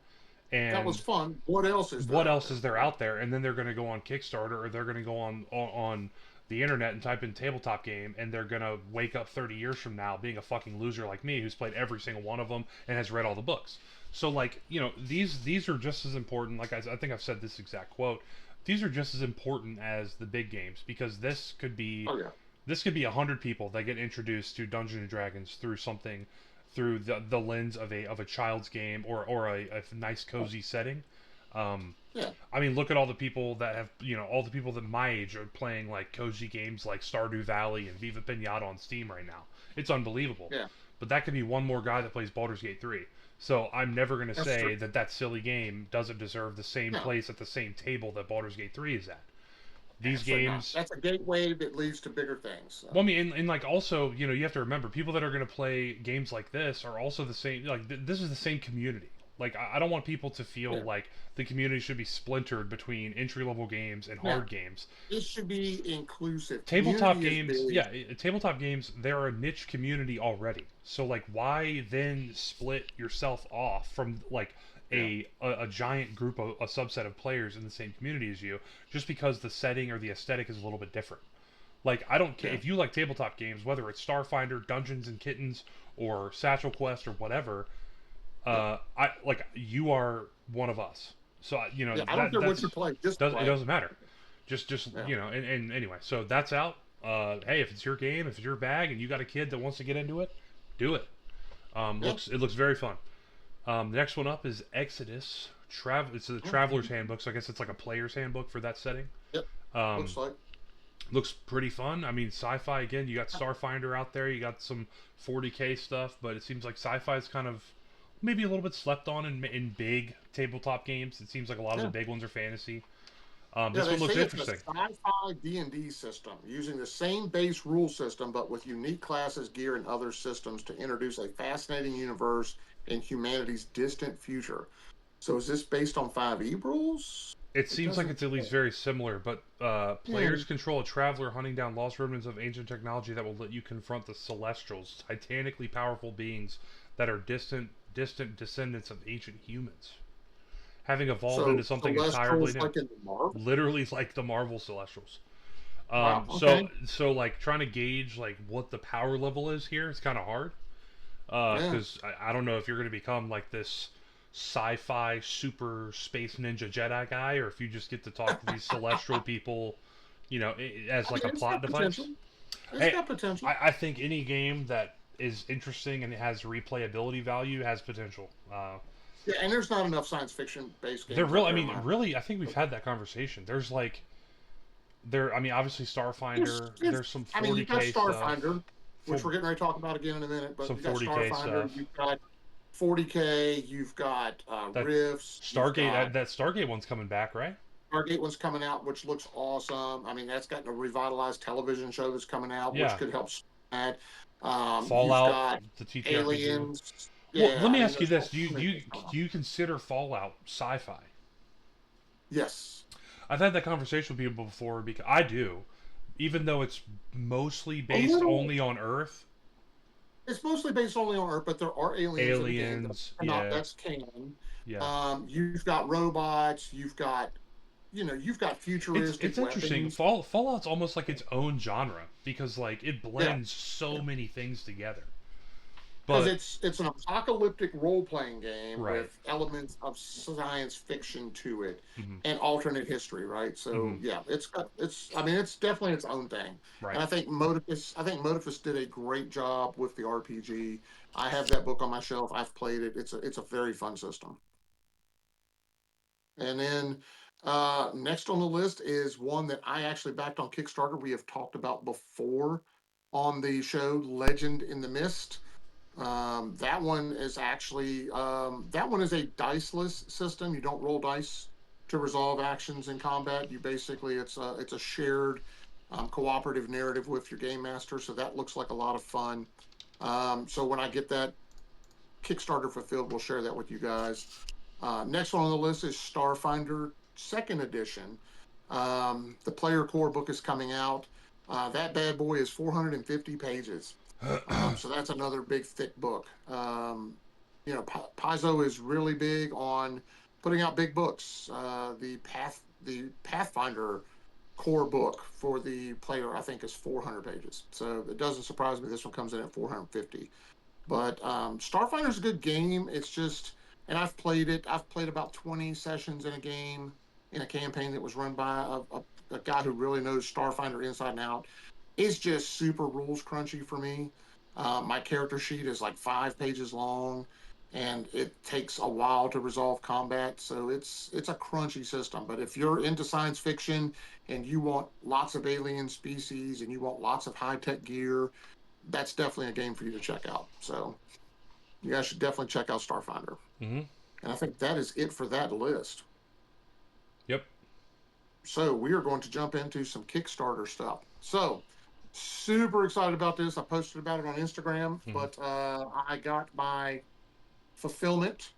That was and fun. What else is there what out else there? is there Right. out there? And then they're going to go on Kickstarter or they're going to go on the internet and type in tabletop game, and they're going to wake up 30 years from now being a fucking loser like me who's played every single one of them and has read all the books. So like, these are just as important. Like I think I've said this exact quote. These are just as important as the big games, because Oh yeah. this could be 100 people that get introduced to Dungeons and Dragons through something, through the lens of a child's game, or a nice cozy setting. Um, Yeah. I mean, look at all the people that have, all the people that my age are playing like cozy games like Stardew Valley and Viva Pinata on Steam right now. It's unbelievable. Yeah. But that could be one more guy that plays Baldur's Gate 3. So I'm never going to That's true. say that that silly game doesn't deserve the same No, place at the same table that Baldur's Gate 3 is at. These absolutely not. games, That's a gateway that leads to bigger things. So. well, I mean, and like also, you have to remember people that are going to play games like this are also the same. Like this is the same community. Like I don't want people to feel Yeah. like the community should be splintered between entry level games and Now, hard games. it should be inclusive. Tabletop Community is games, big. yeah, tabletop games. They're a niche community already. So like, why then split yourself off from like Yeah. a giant group of a subset of players in the same community as you, just because the setting or the aesthetic is a little bit different? Like, I don't care Yeah. if you like tabletop games, whether it's Starfinder, Dungeons and Kittens, or Satchel Quest or whatever. Yeah. I like you are one of us. So Yeah. I don't care what that's you play. Just it play. doesn't matter. Just Yeah. and anyway, so that's out. Hey, if it's your game, if it's your bag, and you got a kid that wants to get into it, do it. Yeah. It looks very fun. The next one up is Exodus. It's a traveler's handbook, so I guess it's like a player's handbook for that setting. Yep. Um, Looks like. looks pretty fun. I mean, sci-fi again. You got Starfinder out there. You got some 40K stuff, but it seems like sci-fi is kind of maybe a little bit slept on in big tabletop games. It seems like a lot of the Yeah. big ones are fantasy. Yeah, This they one say looks it's a interesting. sci-fi D&D system using the same base rule system but with unique classes, gear, and other systems to introduce a fascinating universe in humanity's distant future. So is this based on 5e rules? It It seems like doesn't. it's at least very similar, but Hmm. players control a traveler hunting down lost remnants of ancient technology that will let you confront the Celestials, titanically powerful beings that are distant descendants of ancient humans, having evolved So into something entirely Celestials new. like in the Marvel? Literally like the Marvel Celestials. Wow. So Okay. like trying to gauge like what the power level is here, it's kind of hard. Yeah. Because I don't know if you're going to become like this sci-fi super space ninja Jedi guy, or if you just get to talk to these celestial people, as I like mean, a it's plot got device. potential. It's Hey, got potential. I think any game that is interesting and has replayability value has potential. Yeah, and there's not enough science fiction based They're games real. out I there in mean, my. really, I think we've had that conversation. There's like there. I mean, obviously Starfinder. There's There's some I mean, you've got 40K stuff. Starfinder, which we're getting ready to talk about again in a minute, but Some you've got 40K Starfinder, stuff. you've got 40K, you've got That Rifts, you've Stargate. got That Stargate one's coming back, right? Stargate one's coming out, which looks awesome. I mean, that's got a revitalized television show that's coming out, which Yeah. could help that. You've Fallout, got the TTRPG. Aliens. Well, Yeah, let I me mean, ask you there's this: so many things going on. do you consider Fallout sci-fi? Yes. I've had that conversation with people before because I do, even though it's mostly A based little. only on Earth. It's mostly based only on Earth, but there are aliens in the game. Aliens, Are not yeah, that's canon. yeah. You've got robots. You've got It's futuristic interesting. weapons. Fallout's almost like its own genre because like it Yeah, blends so many things together. because But it's an apocalyptic role playing game right, with elements of science fiction to it hmm and alternate history, right? So hmm yeah, it's I mean it's definitely its own thing. right. And I think Modicus did a great job with the RPG. I have that book on my shelf. I've played it. It's a very fun system. And then next on the list is one that I actually backed on Kickstarter. We have talked about before on the show, Legend in the Mist. That one is a diceless system. You don't roll dice to resolve actions in combat. It's a shared cooperative narrative with your game master. So that looks like a lot of fun. So when I get that Kickstarter fulfilled, we'll share that with you guys. Next one on the list is Starfinder Second Edition. The player core book is coming out. That bad boy is 450 pages. So that's another big thick book. Paizo is really big on putting out big books. The Pathfinder core book for the player, I think, is 400 pages. So it doesn't surprise me this one comes in at 450. But Starfinder's a good game. It's just, and I've played it. I've played about 20 sessions in a game in a campaign that was run by a guy who really knows Starfinder inside and out. It's just super rules crunchy for me. My character sheet is like 5 pages long, and it takes a while to resolve combat. So it's a crunchy system. But if you're into science fiction and you want lots of alien species and you want lots of high tech gear, that's definitely a game for you to check out. So you guys should definitely check out Starfinder. Hmm. And I think that is it for that list. Yep. So we are going to jump into some Kickstarter stuff. So super excited about this. I posted about it on Instagram, Hmm. but I got my fulfillment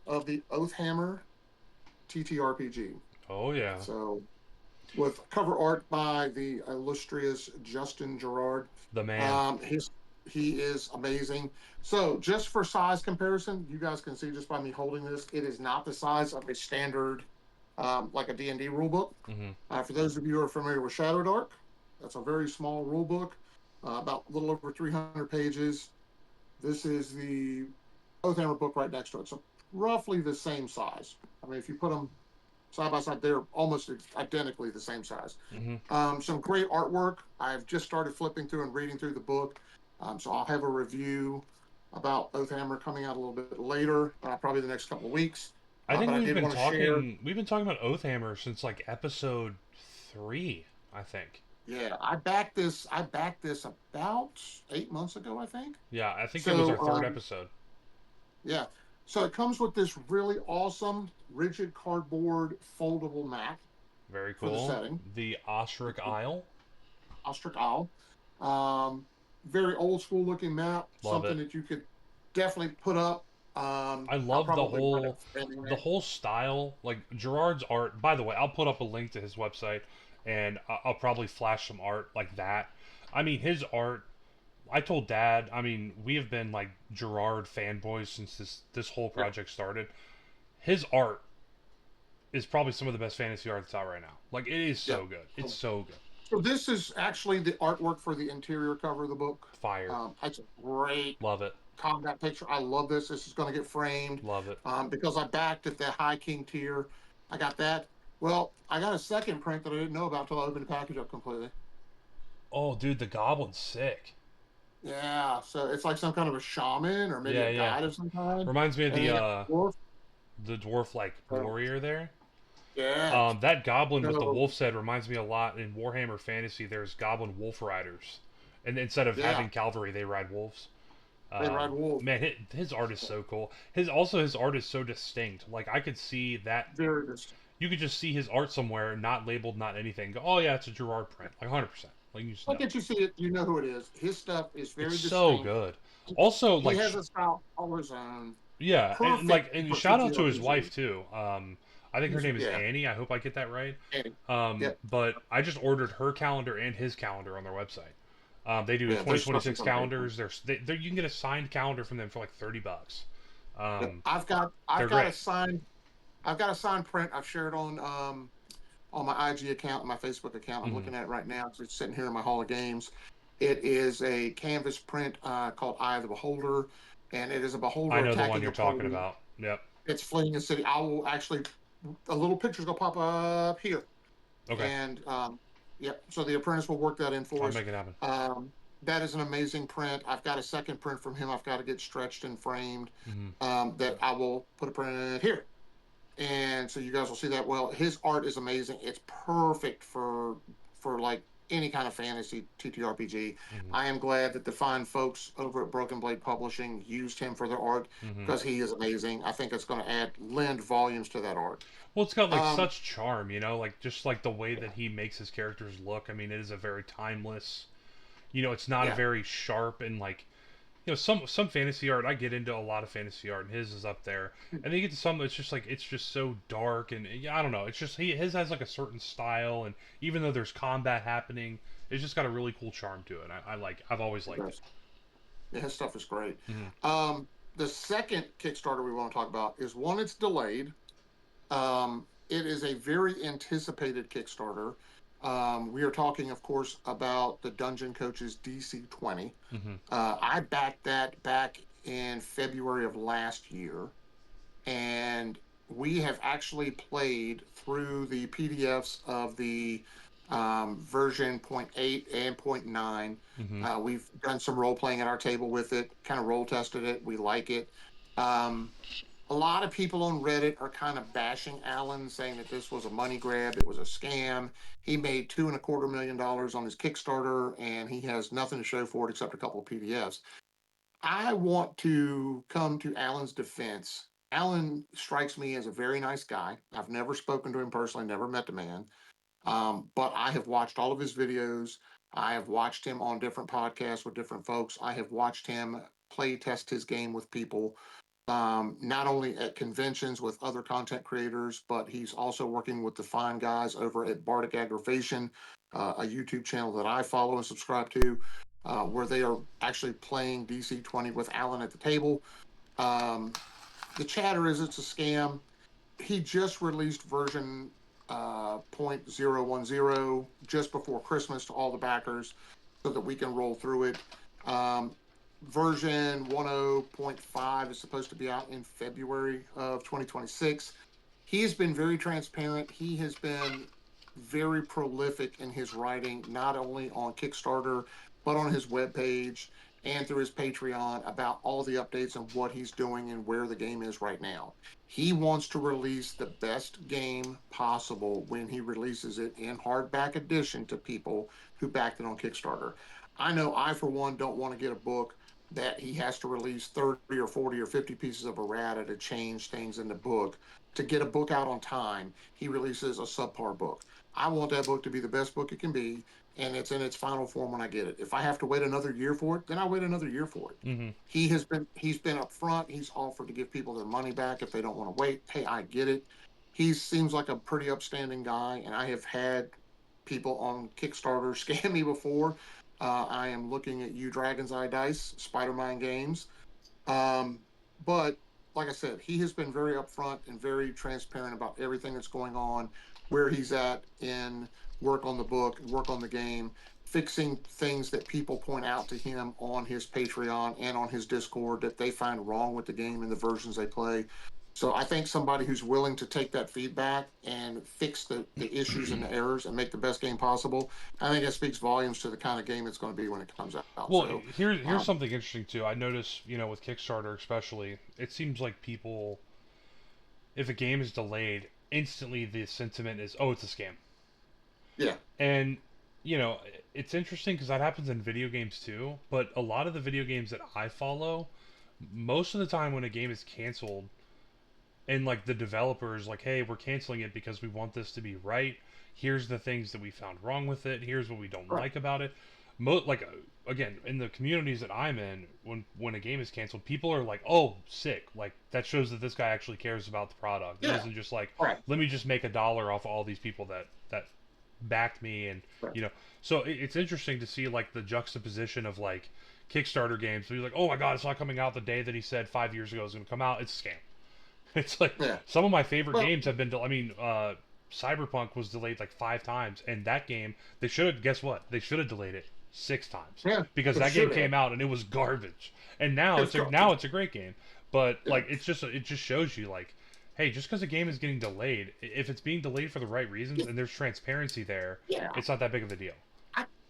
of the Oathhammer TTRPG. Oh yeah, So with cover art by the illustrious Justin Gerard. the man. His he is amazing. So just for size comparison, you guys can see just by me holding this, it is not the size of a standard like a D&D rule book. Hmm. For those of you who are familiar with Shadow Dark, that's a very small rule book, about a little over 300 pages. This is the Oathhammer book right next to it. So roughly the same size. I mean, if you put them side by side, they're almost identically the same size. Hmm. Some great artwork. I've just started flipping through and reading through the book. So I'll have a review about Oathhammer coming out a little bit later, probably the next couple of weeks. I think But I did want to share. we've been talking about Oathhammer since like episode 3, I think. Yeah, I backed this about 8 months ago, I think. Yeah, I think it was our So third episode. yeah, so it comes with this really awesome rigid cardboard foldable map Very for the cool. setting. The Ostrich Isle. Ostrich Isle. Um, Very old school looking map, Love something it. that you could definitely put up. I I'll love probably put it the anyway. whole style. Like Gerard's art. By the way, I'll put up a link to his website, and I'll probably flash some art like that. I mean, his art. I told Dad. I mean, we have been like Gerard fanboys since this whole Yeah. project started. His art is probably some of the best fantasy art that's out right now. Like it is Yeah. so good. It's So, so good. so this is actually the artwork for the interior cover of the book. Fire. It's a great Love it. combat picture. I love this. This is going to get framed Love it. because I backed at the High King tier. I got that. Well, I got a second print that I didn't know about until I opened the package up completely. Oh, dude, the Goblin's sick. Yeah, so it's like some kind of a shaman or maybe Yeah, a yeah. guide of some kind. Reminds me of And then you got dwarf. the dwarf like So, warrior there. yeah. That goblin with the So, wolf head reminds me a lot in Warhammer Fantasy. There's goblin wolf riders, and instead of yeah, having cavalry, they ride wolves. they ride wolves. Man, his art is so cool. His art is so distinct. Like I could see that Very distinct. you could just see his art somewhere, not labeled, not anything. Go, oh yeah, it's a Gerard print, like 100%. Like you just Look know. at you see it, you know who it is. His stuff is It's very so distinct. good. Also, He like has a style all his own. yeah, and Perfect like and for shout out to his TTRPG. wife too. I think her name is Yeah, Annie. I hope I get that right. and yeah, But I just ordered her calendar and his calendar on their website. They do yeah. Their stuff is 2026 amazing. calendars. You can get a signed calendar from them for like $30. Yep. Um, I've they're got a great. signed I've got a signed print. I've shared on my IG account and my Facebook account. I'm Hmm. looking at it right now. It's sitting here in my Hall of Games. It is a canvas print called Eye of the Beholder, and it is a I beholder know the one attacking you're a talking party. about. Yep. It's fleeing a city. I will actually a little picture's gonna pop up here, Okay. and yep. So the apprentice will work that in for I'll us. make it happen. That is an amazing print. I've got a second print from him. I've got to get stretched and framed. Hmm. That I will put a print in here, and so you guys will see that. Well, his art is amazing. It's perfect for like any kind of fantasy TTRPG. Hmm. I am glad that the fine folks over at Broken Blade Publishing used him for their art Hmm. because he is amazing. I think it's going to lend volumes to that art. Well, it's got like Um, such charm, like just like the way that he makes his characters look. I mean, it is a very timeless. It's not a yeah, very sharp and like some fantasy art. I get into a lot of fantasy art, and his is up there. And then you get to some that's just like it's just so dark and yeah, I don't know. It's just his has like a certain style, and even though there's combat happening, it's just got a really cool charm to it. I like. I've always liked it. Yeah, his stuff is great. Hmm. The second Kickstarter we want to talk about is one that's delayed. It is a very anticipated Kickstarter. We are talking, of course, about the Dungeon Coaches DC 20. Hmm. I backed that back in February of last year, and we have actually played through the PDFs of the version point 8 and point 9. Hmm. We've done some role playing at our table with it, kind of role tested it. We like it. Um, a lot of people on Reddit are kind of bashing Alan, saying that this was a money grab, it was a scam. He made $2.25 million on his Kickstarter, and he has nothing to show for it except a couple of PDFs. I want to come to Alan's defense. Alan strikes me as a very nice guy. I've never spoken to him personally, never met the man. But I have watched all of his videos. I have watched him on different podcasts with different folks. I have watched him play test his game with people, not only at conventions with other content creators, but he's also working with the fine guys over at Bardic Aggravation, a YouTube channel that I follow and subscribe to, where they are actually playing DC 20 with Alan at the table. Um, the chatter is it's a scam. He just released version 0.010 just before Christmas to all the backers so that we can roll through it. Um, version 10.5 is supposed to be out in February of 2026. He's been very transparent. He has been very prolific in his writing, not only on Kickstarter, but on his webpage and through his Patreon about all the updates and what he's doing and where the game is right now. He wants to release the best game possible when he releases it in hardback edition to people who backed it on Kickstarter. I know I, for one, don't want to get a book that he has to release 30 or 40 or 50 pieces of errata to change things in the book. To get a book out on time, he releases a subpar book. I want that book to be the best book it can be, and it's in its final form when I get it. If I have to wait another year for it, then I wait another year for it. Hmm. He's been upfront. He's offered to give people their money back if they don't want to wait. Hey, I get it. He seems like a pretty upstanding guy, and I have had people on Kickstarter scam me before. I am looking at you, Dragon's Eye Dice, Spider Mind Games. Um, but like I said, he has been very upfront and very transparent about everything that's going on, where he's at in work on the book, work on the game, fixing things that people point out to him on his Patreon and on his Discord that they find wrong with the game and the versions they play. So I think somebody who's willing to take that feedback and fix the issues and the errors and make the best game possible, I think that speaks volumes to the kind of game it's going to be when it comes out. Well, So here's um, something interesting too. I notice, with Kickstarter especially, it seems like people, if a game is delayed, instantly the sentiment is, oh, it's a scam. yeah, And you know, it's interesting because that happens in video games too. But a lot of the video games that I follow, most of the time when a game is canceled, and like the developers like, hey, we're canceling it because we want this to be right. Here's the things that we found wrong with it. Here's what we don't right. like about it. Like again, in the communities that I'm in, when a game is canceled, people are like, oh, sick. Like that shows that this guy actually cares about the product. It Yeah, isn't just like, right. let me just make $1 off of all these people that backed me. And Right. you know so it's interesting to see like the juxtaposition of like Kickstarter games. So you're like, oh my god, it's not coming out the day that he said 5 years ago it was going to come out. It's a scam. It's like Yeah. some of my favorite Well, games have been. Cyberpunk was delayed like 5 times, and that game they should have. Guess what? They should have delayed it 6 times yeah, because it that game should have. came out and it was garbage. And now It's got, it's a great game. But yeah, like it just shows you like, hey, just because a game is getting delayed, if it's being delayed for the right reasons yeah, and there's transparency there, yeah. it's not that big of a deal.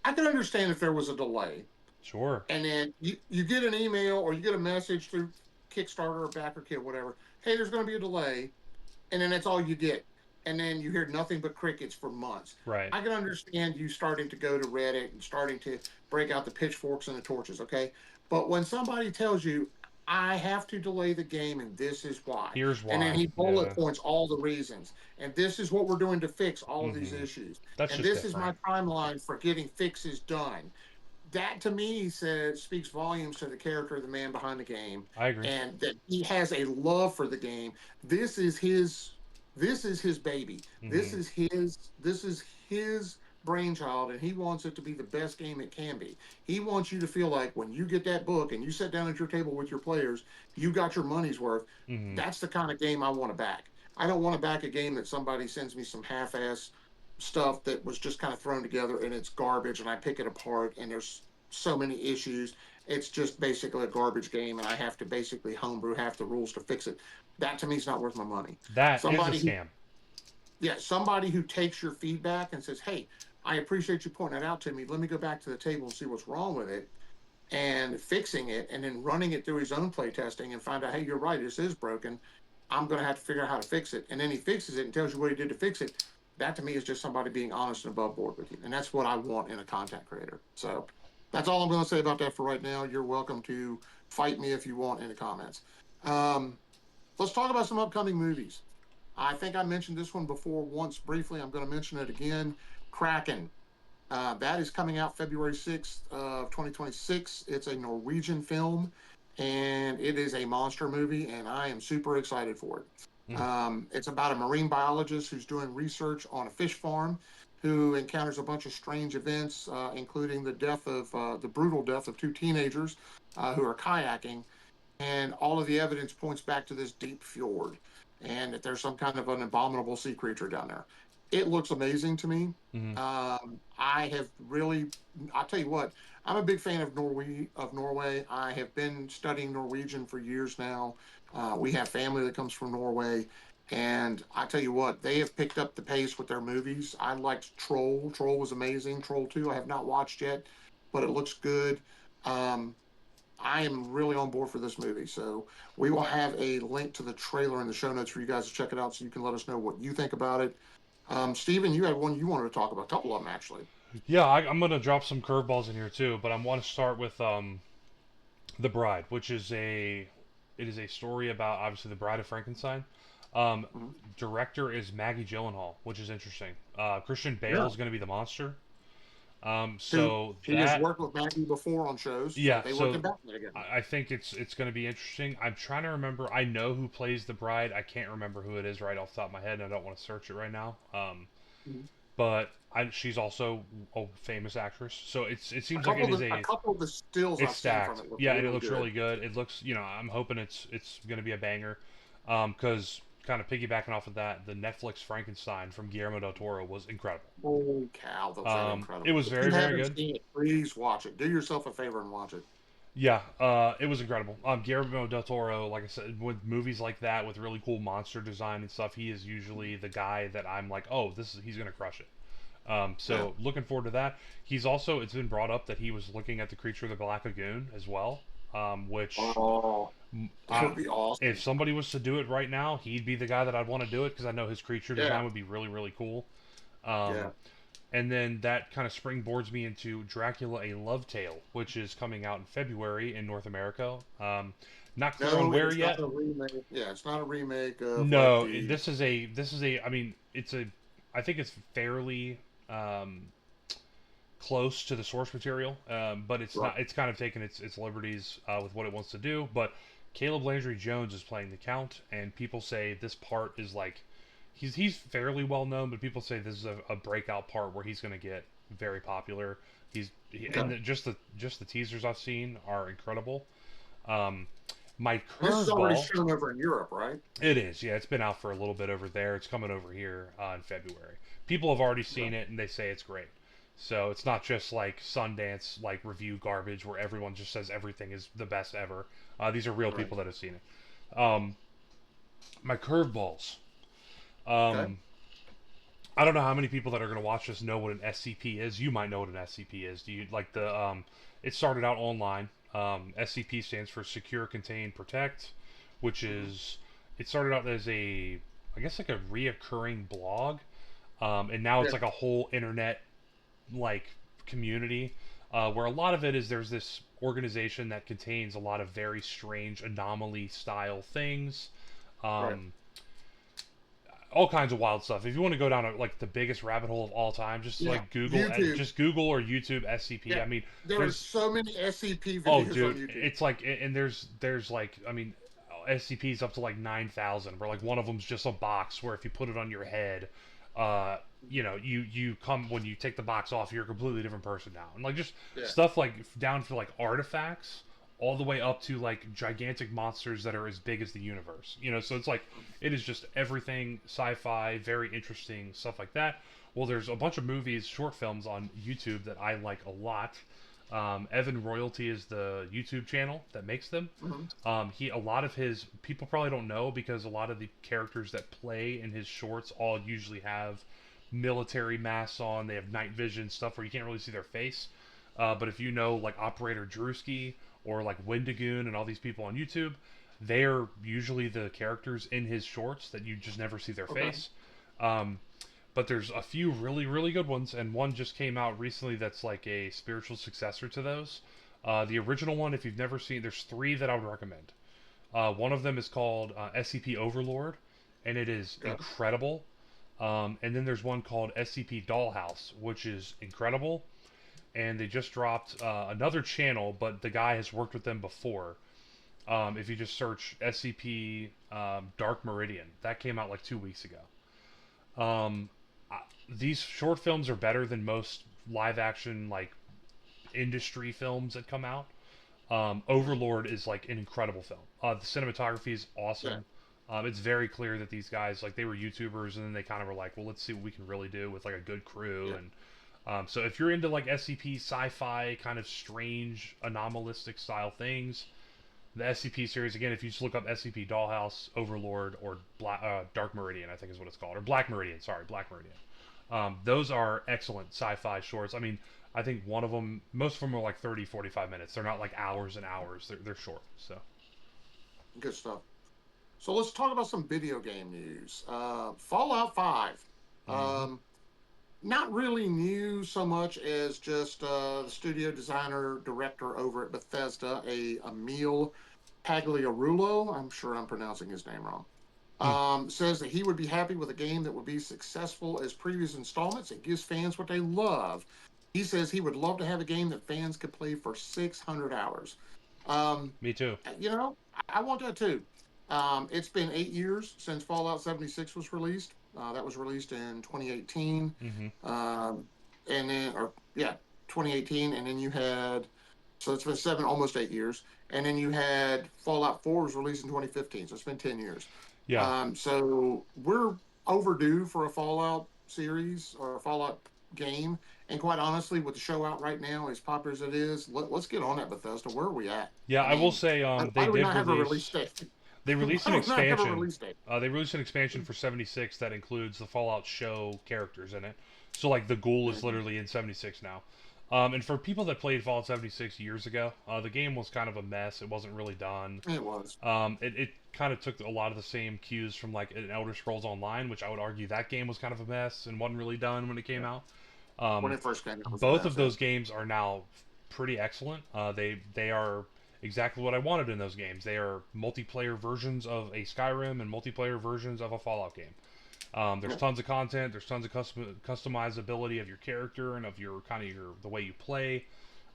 I can understand if there was a delay, Sure. and then you get an email or you get a message through Kickstarter or BackerKit, whatever. Hey, there's going to be a delay, and then that's all you get, and then you hear nothing but crickets for months. Right. I can understand you starting to go to Reddit and starting to break out the pitchforks and the torches, okay? But when somebody tells you, I have to delay the game and this is why, Here's and then why. he Yeah. bullet points all the reasons, and this is what we're doing to fix all of these Hmm. issues, That's and just this is different. my timeline for getting fixes done. That to me says speaks volumes to the character of the man behind the game, I agree. and that he has a love for the game. This is his this is his baby. Hmm. This is his brainchild, and he wants it to be the best game it can be. He wants you to feel like when you get that book and you sit down at your table with your players, you got your money's worth. Hmm. That's the kind of game I want to back. I don't want to back a game that somebody sends me some half-ass stuff that was just kind of thrown together and it's garbage and I pick it apart and there's so many issues. It's just basically a garbage game and I have to basically homebrew half the rules to fix it. That to me is not worth my money. That is a Somebody who scam. Yeah, somebody who takes your feedback and says, "Hey, I appreciate you pointing that out to me. Let me go back to the table and see what's wrong with it," and fixing it, and then running it through his own play testing and find out, "Hey, you're right. This is broken. I'm going to have to figure out how to fix it." And then he fixes it and tells you what he did to fix it. That to me is just somebody being honest and above board with you, and that's what I want in a content creator. So that's all I'm going to say about that for right now. You're welcome to fight me if you want in the comments. Um, let's talk about some upcoming movies. I think I mentioned this one before once briefly. I'm going to mention it again. Kraken. That is coming out February 6th of 2026. It's a Norwegian film and it is a monster movie, and I am super excited for it. Mm. It's about a marine biologist who's doing research on a fish farm who encounters a bunch of strange events, including the brutal death of two teenagers who are kayaking, and all of the evidence points back to this deep fjord and that there's some kind of an abominable sea creature down there. It looks amazing to me. Hmm. I have really, I'll tell you what, I'm a big fan of Norway. I have been studying Norwegian for years now. We have family that comes from Norway. And I tell you what, they have picked up the pace with their movies. I liked Troll. Troll was amazing. Troll 2, I have not watched yet, but it looks good. Um, I am really on board for this movie. So we will have a link to the trailer in the show notes for you guys to check it out so you can let us know what you think about it. Steven, you had one you wanted to talk about, a couple of them actually. Yeah, I'm gonna drop some curveballs in here too, but I want to start with the Bride, which is a story about obviously the Bride of Frankenstein. Um, Mhm. Director is Maggie Gyllenhaal, which is interesting. Christian Bale Yeah. is going to be the monster. Who So He has that worked with Maggie before on shows. yeah, They worked so in Batman together. I think it's going to be interesting. I'm trying to remember. I know who plays the bride. I can't remember who it is right off the top of my head, and I don't want to search it right now. Mhm. But she's also a famous actress, so it A seems like it couple is of a a couple of the stills it's I've seen from stacked. it look Yeah, and it really looks good. really good. It looks, I'm hoping it's going to be a banger. Because kind of piggybacking off of that, the Netflix Frankenstein from Guillermo del Toro was incredible. Holy cow, was that It incredible. was If very, you very haven't good. seen it, please watch it. Do yourself a favor and watch it. Yeah, it was incredible. Guillermo del Toro, like I said, with movies like that with really cool monster design and stuff, he is usually the guy that I'm like, oh, he's gonna crush it. Yeah. So looking forward to that. He's also it's been brought up that he was looking at the Creature of the Black Lagoon as well, which Oh, that I, would be if awesome. somebody was to do it right now, he'd be the guy that I'd want to do it because I know his creature Yeah. design would be really really cool. Um, Yeah. and then that kind of springboards me into Dracula: A Love Tale, which is coming out in February in North America. Not clear on No, it where is not yet. a remake. Yeah, it's not a remake of like No, the. this is a. I mean, I think it's fairly um, close to the source material, but it's Right. not. It's kind of taken its liberties with what it wants to do. But Caleb Landry Jones is playing the Count, and people say this part is like he's fairly well known, but people say this is a breakout part where he's going to get very popular. Okay. And just the teasers I've seen are incredible. Um, my This is already curveball, shown over in Europe, right? it is, yeah, it's been out for a little bit over there. It's coming over here in February. People have already seen Okay. it and they say it's great. So it's not just like Sundance like review garbage where everyone just says everything is the best ever. These are real Right. people that have seen it. My curveballs. Okay. Um, I don't know how many people that are going to watch this know what an SCP is. You might know what an SCP is. Do you like the? It started out online. SCP stands for Secure, Contain, Protect, which Hmm. is it started out as I guess like a reoccurring blog, and now it's Yeah. like a whole internet like community where a lot of it is there's this organization that contains a lot of very strange anomaly style things. Right. Um, all kinds of wild stuff. If you want to go down like the biggest rabbit hole of all time, Yeah. YouTube. Just Google or YouTube SCP. Yeah. I mean, There are there's so many SCP oh videos on dude, YouTube. it's like and there's like I mean, SCPs up to like 9,000. Where like one of them's just a box where if you put it on your head, uh, you come when you take the box off, you're a completely different person now, and like just Yeah. stuff like down to like artifacts, all the way up to like gigantic monsters that are as big as the universe. So it's like it is just everything sci-fi, very interesting stuff like that. Well, there's a bunch of movies, short films on YouTube that I like a lot. Evan Royalty is the YouTube channel that makes them. Hmm. A lot of his people probably don't know because a lot of the characters that play in his shorts all usually have military masks on. They have night vision stuff where you can't really see their face. But if you know like Operator Drewski or like Wendigoon and all these people on YouTube, they're usually the characters in his shorts that you just never see their Okay. face. Um, but there's a few really really good ones, and one just came out recently that's like a spiritual successor to those. The original one, if you've never seen, there's three that I would recommend. One of them is called SCP Overlord, and it is Yeah. incredible. And then there's one called SCP Dollhouse, which is incredible. And they just dropped another channel, but the guy has worked with them before. If you just search SCP Dark Meridian, that came out like 2 weeks ago. Um, these short films are better than most live action like industry films that come out. Overlord is like an incredible film. The cinematography is Yeah. awesome. It's very clear that these guys like they were YouTubers and then they kind of were like, well, let's see what we can really do with like a good crew. Yeah. And so if you're into like SCP sci-fi kind of strange anomalistic style things, the SCP series again, if you just look up SCP Dollhouse, Overlord, or Dark Meridian, I think is what it's called, or Black Meridian. Sorry, Black Meridian. Those are excellent sci-fi shorts. I mean, I think one of them, most of them are like 30, 45 minutes. They're not like hours and hours. They're short. So, Good stuff. So let's talk about some video game news. Fallout 5. mm-hmm. Um, Not really new so much as just the studio designer director over at Bethesda, Emil Pagliarulo. I'm sure I'm pronouncing his name wrong. Hmm. Says that he would be happy with a game that would be successful as previous installments and gives fans what they love. He says he would love to have a game that fans could play for 600 hours. Um, Me too. I want that too. It's been 8 years since Fallout 76 was released. That was released in 2018. Mm-hmm. Um, and then, or yeah, 2018. And then you had, so it's been almost 8 years. And then you had Fallout 4 was released in 2015. So it's been 10 years. Yeah, So we're overdue for a Fallout series or a Fallout game. And quite honestly, with the show out right now, as popular as it is, us get on that, Bethesda. Where are we at? yeah. I I will mean, say, why they do we did not have a release release. date? They Why released an do we not have a expansion. release date? They released an expansion for 76 that includes the Fallout show characters in it. So like the ghoul is Mhm. literally in 76 now. And for people that played Fallout 76 years ago, the game was kind of a mess. It wasn't really done. It was It kind of took a lot of the same cues from like an Elder Scrolls Online, which I would argue that game was kind of a mess and wasn't really done when it came yeah. out. When Um, it first came, it was a both of mess. Yeah. those games are now pretty excellent. They are exactly what I wanted in those games. They are multiplayer versions of a Skyrim and multiplayer versions of a Fallout game. There's Yeah. tons of content. There's tons of customizability of your character and of your kind of your the way you play.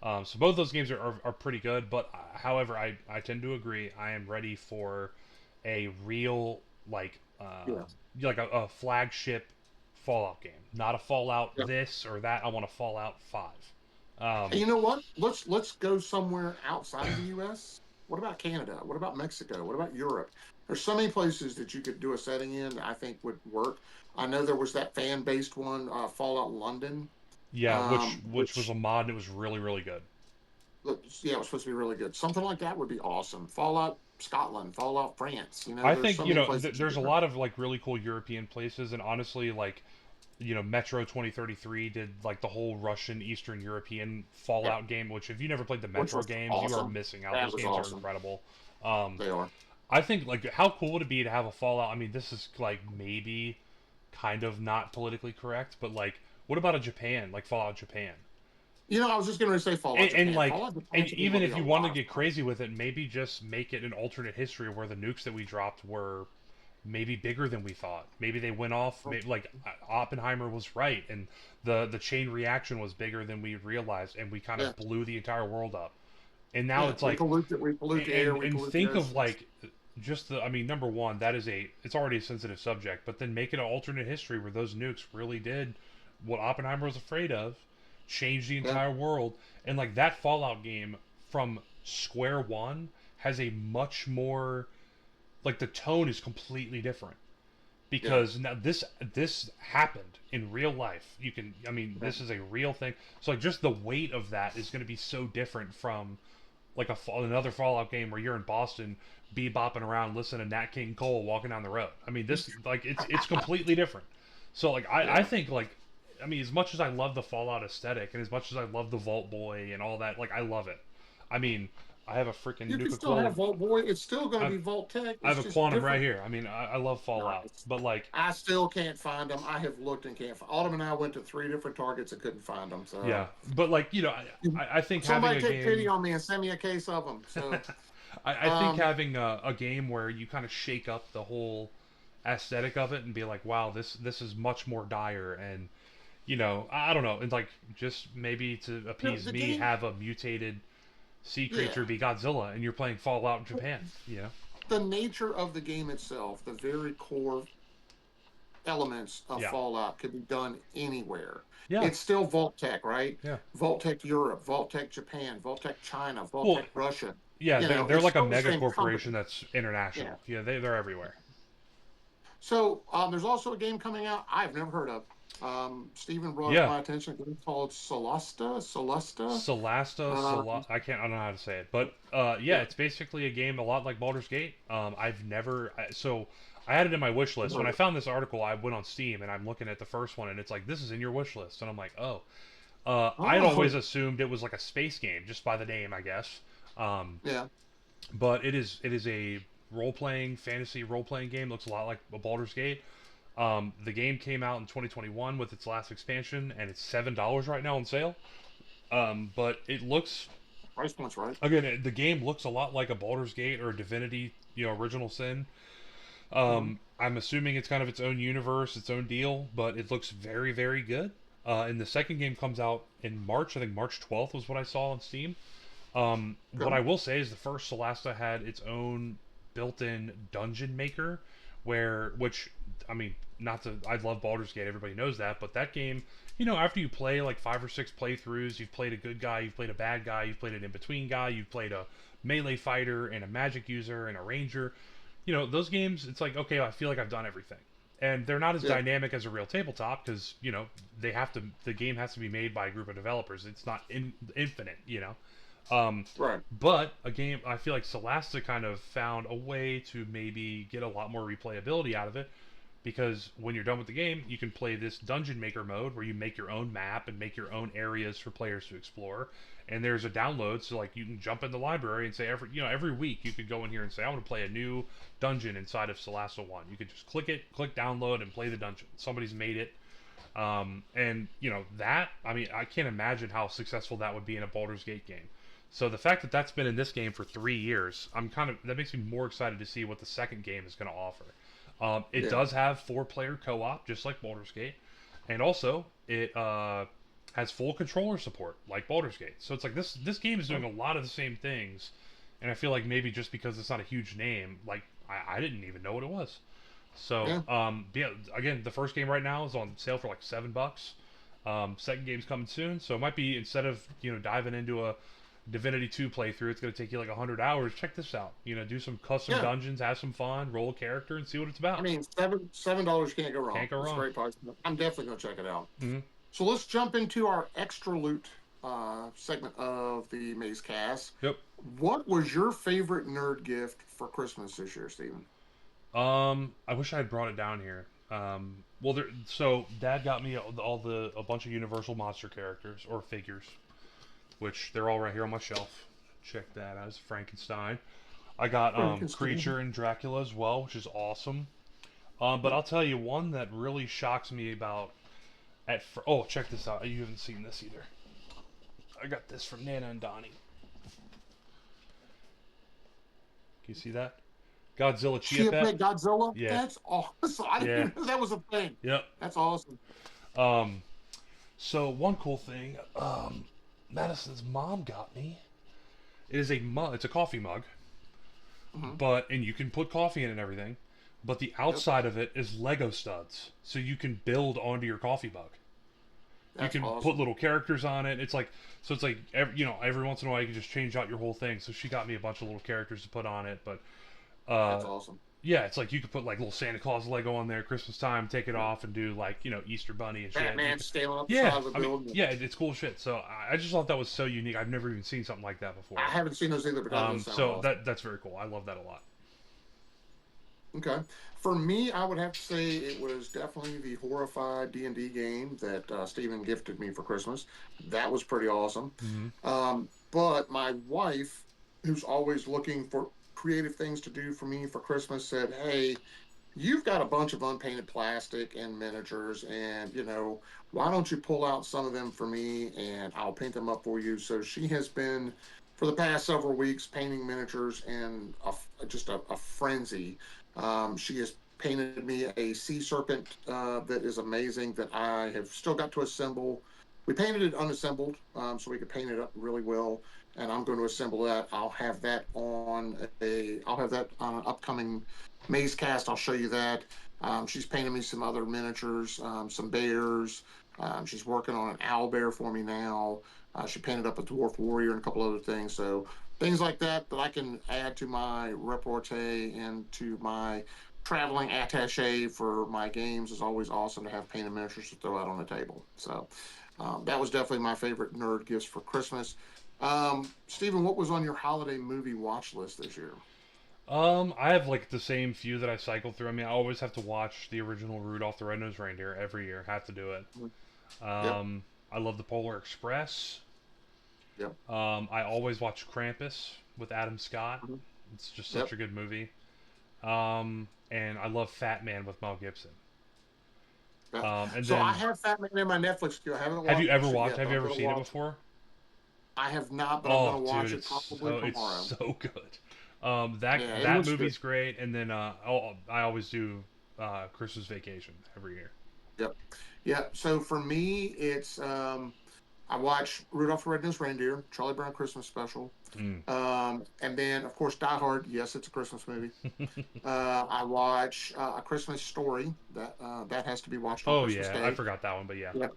So both those games are pretty good. But however, I tend to agree. I am ready for a real Yeah. like a flagship Fallout game, not a Fallout Yeah. this or that. I want a Fallout 5. Um, And you know what? Let's go somewhere outside of the U.S. What about Canada? What about Mexico? What about Europe? There's so many places that you could do a setting in that I think would work. I know there was that fan based one, Fallout London, yeah, which was which a mod and it was really really good. looks, yeah, it was supposed to be really good. Something like that would be awesome. Fallout Scotland, Fallout France. I There's think so many places you there's could a go. lot of like really cool European places, and honestly, like Metro 2033 did like the whole Russian Eastern European Yeah, Fallout game. Which if you never played the which Metro was games, you are awesome. missing out. That Those was games are awesome. incredible. Um, They are. I think like how cool would it be to have a Fallout? I mean, this is like maybe kind of not politically correct, but like what about a Japan like Fallout Japan? I was just going to say Fallout And Japan. like Fallout Japan and to me even would be if a you want lot to of get fun. crazy with it, maybe just make it an alternate history where the nukes that we dropped were maybe bigger than we thought. Maybe they went off. Oh, Maybe like Oppenheimer was right, and the chain reaction was bigger than we realized, and we kind yeah, of blew the entire world up. And now yeah. it's We like, pollute it. We pollute the air. We and pollute the think of oceans. like just the, I mean, number one, it's already a sensitive subject, but then make it an alternate history where those nukes really did what Oppenheimer was afraid of, change the Yeah. entire world, and like that Fallout game from square one has a much more, like the tone is completely different Yeah. because now this happened in real life. You can, I mean, Yeah. this is a real thing. So like just the weight of that is going to be so different from like another Fallout game where you're in Boston, bebopping around, listening to Nat King Cole walking down the road. I mean, this like it's completely different. So like I Yeah. think like I mean, as much as I love the Fallout aesthetic and as much as I love the Vault Boy and all that, like I love it. I mean, I have a freaking You can Nuka still have Clone. Vault Boy. It's still going to I be Vault Tech. I It's have a just Quantum right different. here. I mean, I love Fallout, Nice. but like I still can't find them. I have looked and can't find. Autumn and I went to 3 different Targets and couldn't find them. So yeah, but like you know, I think having somebody a take pity game. on me and send me a case of them. So I think um, having a game where you kind of shake up the whole aesthetic of it and be like, wow, this is much more dire and you know, I don't know, and like just maybe to appease the me, game, have a mutated sea yeah. creature be Godzilla, and you're playing Fallout in Japan. You know? The nature of the game itself, the very core elements of Yeah, Fallout could be done anywhere. yeah, It's still Vault-Tec, right? yeah. Vault-Tec Europe, Vault-Tec Japan, Vault-Tec China, Well, Vault-Tec Russia. yeah, You know, they're it's like a still the mega same corporation company. that's Yeah. international. Yeah, they're everywhere. So there's also a game coming out I've never heard of. Stephen brought it to Yeah, my attention. A game called Solasta. Solasta. Solasta, Uh, I don't know how to say it, but yeah, yeah. it's basically a game a lot like Baldur's Gate. I've never so I had it in my wish list. Never When heard I of found this article, I went on Steam and I'm looking at the first one, and it's like this is in your wish list, and I'm like, oh, it. I had always Oh, assumed it was like a space game just by the name, I guess. Um, yeah. but it is a role playing fantasy role playing game. Looks a lot like a Baldur's Gate. The game came out in 2021 with its last expansion, and it's $7 right now on sale. But it looks Price point's right. again, the game looks a lot like a Baldur's Gate or a Divinity, you know, Original Sin. Mm-hmm. I'm assuming it's kind of its own universe, its own deal, but it looks very, very good. And the second game comes out in March. I think March 12th was what I saw on Steam. What Good. I will say is the first Solasta had its own built-in dungeon maker, which I mean, not to, I love Baldur's Gate, everybody knows that, but that game, you know, after you play like 5 or 6 playthroughs, you've played a good guy, you've played a bad guy, you've played an in-between guy, you've played a melee fighter and a magic user and a ranger. You know, those games, it's like, okay, I feel like I've done everything. And they're not as Yeah. dynamic as a real tabletop because, you know, the game has to be made by a group of developers. It's not infinite, you know. Right. But a game, I feel like Solasta kind of found a way to maybe get a lot more replayability out of it because when you're done with the game, you can play this dungeon maker mode where you make your own map and make your own areas for players to explore. And there's a download, so like you can jump in the library and say every week you could go in here and say I want to play a new dungeon inside of Solasta One. You could just click download, and play the dungeon. Somebody's made it, and you know that. I mean, I can't imagine how successful that would be in a Baldur's Gate game. So the fact that that's been in this game for 3 years, that makes me more excited to see what the second game is going to offer. It Yeah. does have 4-player co-op, just like Baldur's Gate, and also it has full controller support, like Baldur's Gate. So it's like this game is doing a lot of the same things, and I feel like maybe just because it's not a huge name, like I didn't even know what it was. So Yeah. yeah, again, the first game right now is on sale for like $7. Second game's coming soon, so it might be instead of diving into a Divinity 2 playthrough, it's going to take you like 100 hours. Check this out. Do some custom Yeah. dungeons, have some fun, roll a character, and see what it's I about. mean, $7 can't go wrong. Can't go It's a wrong. great price. I'm definitely gonna check it out. Hmm. So let's jump into our extra loot segment of the MazeCast. Yep. What was your favorite nerd gift for Christmas this year, Steven? I wish I had brought it down here. Well, so Dad got me a bunch of Universal monster characters or figures, which they're all right here on my shelf. Check that out. It's Frankenstein. I got Frankenstein. Creature and Dracula as well, which is awesome. But I'll tell you one that really shocks me about oh, check this out. You haven't seen this either. I got this from Nana and Donnie. Can you see that? Godzilla Chia Chia Pet. Pet Godzilla? Yeah. That's awesome. I didn't Yeah. even know that was a thing. Yep. That's awesome. Um, so one cool thing, Madison's mom got me. It is a mug. It's a coffee mug. Hmm. and you can put coffee in it and everything. But the Yep. outside of it is Lego studs, so you can build onto your coffee mug. You That's can put awesome. little characters on it. It's like every once in a while you can just change out your whole thing. So she got me a bunch of little characters to put on it. But That's uh, awesome. yeah, it's like you could put like little Santa Claus Lego on there, Christmas time, take it off and do like Easter Bunny and shit. Batman scaling up the Yeah, side of a I mean, building. yeah, it's cool shit. So I just thought that was so unique. I've never even seen something like that I before. haven't seen those either, but that does sound So awesome. that's very cool. I love that a lot. Okay. For me, I would have to say it was definitely the horrified D&D game that Stephen gifted me for Christmas. That was pretty awesome. Mm-hmm. But my wife, who's always looking for creative things to do for me for Christmas, said, "Hey, you've got a bunch of unpainted plastic and miniatures, and why don't you pull out some of them for me and I'll paint them up for you?" So she has been for the past several weeks painting miniatures in just a frenzy. She has painted me a sea serpent that is amazing that I have still got to assemble. We painted it unassembled, so we could paint it up really well, and I'm going to assemble that. I'll have that on an upcoming MazeCast. I'll show you that. She's painted me some other miniatures, some bears. She's working on an owl bear for me now. She painted up a dwarf warrior and a couple other things. So things like that that I can add to my repertoire and to my traveling attache for my games is always awesome to have painted miniatures to throw out on the table. So that was definitely my favorite nerd gifts for Christmas. Stephen, what was on your holiday movie watch list this year? I have like the same few that I cycle through. I mean, I always have to watch the original Rudolph the Red-Nosed Reindeer every year. Have to do it. Yep, I love the Polar Express. yep, I always watch Krampus with Adam Scott. mhm, It's just such yep. a good movie. And I love Fat Man with Mel Gibson. Yep. And So I then, have Fat Man in my Netflix queue. I haven't have you ever watched it watched? yet, Have but you I'm ever going to seen it watch it. before? I have not, but I'm going Oh, to dude, watch it probably it's tomorrow. so good. That Yeah, it that looks good. movie's great. And then I always do Christmas Vacation every year. Yep. Yeah. So for me, it's I watch Rudolph the Red-Nosed Reindeer, Charlie Brown Christmas Special, Mm. and then of course Die Hard. Yes, it's a Christmas movie. I watch A Christmas Story. That has to be watched on Oh Christmas yeah, I Day. forgot that one, but yeah. Yep.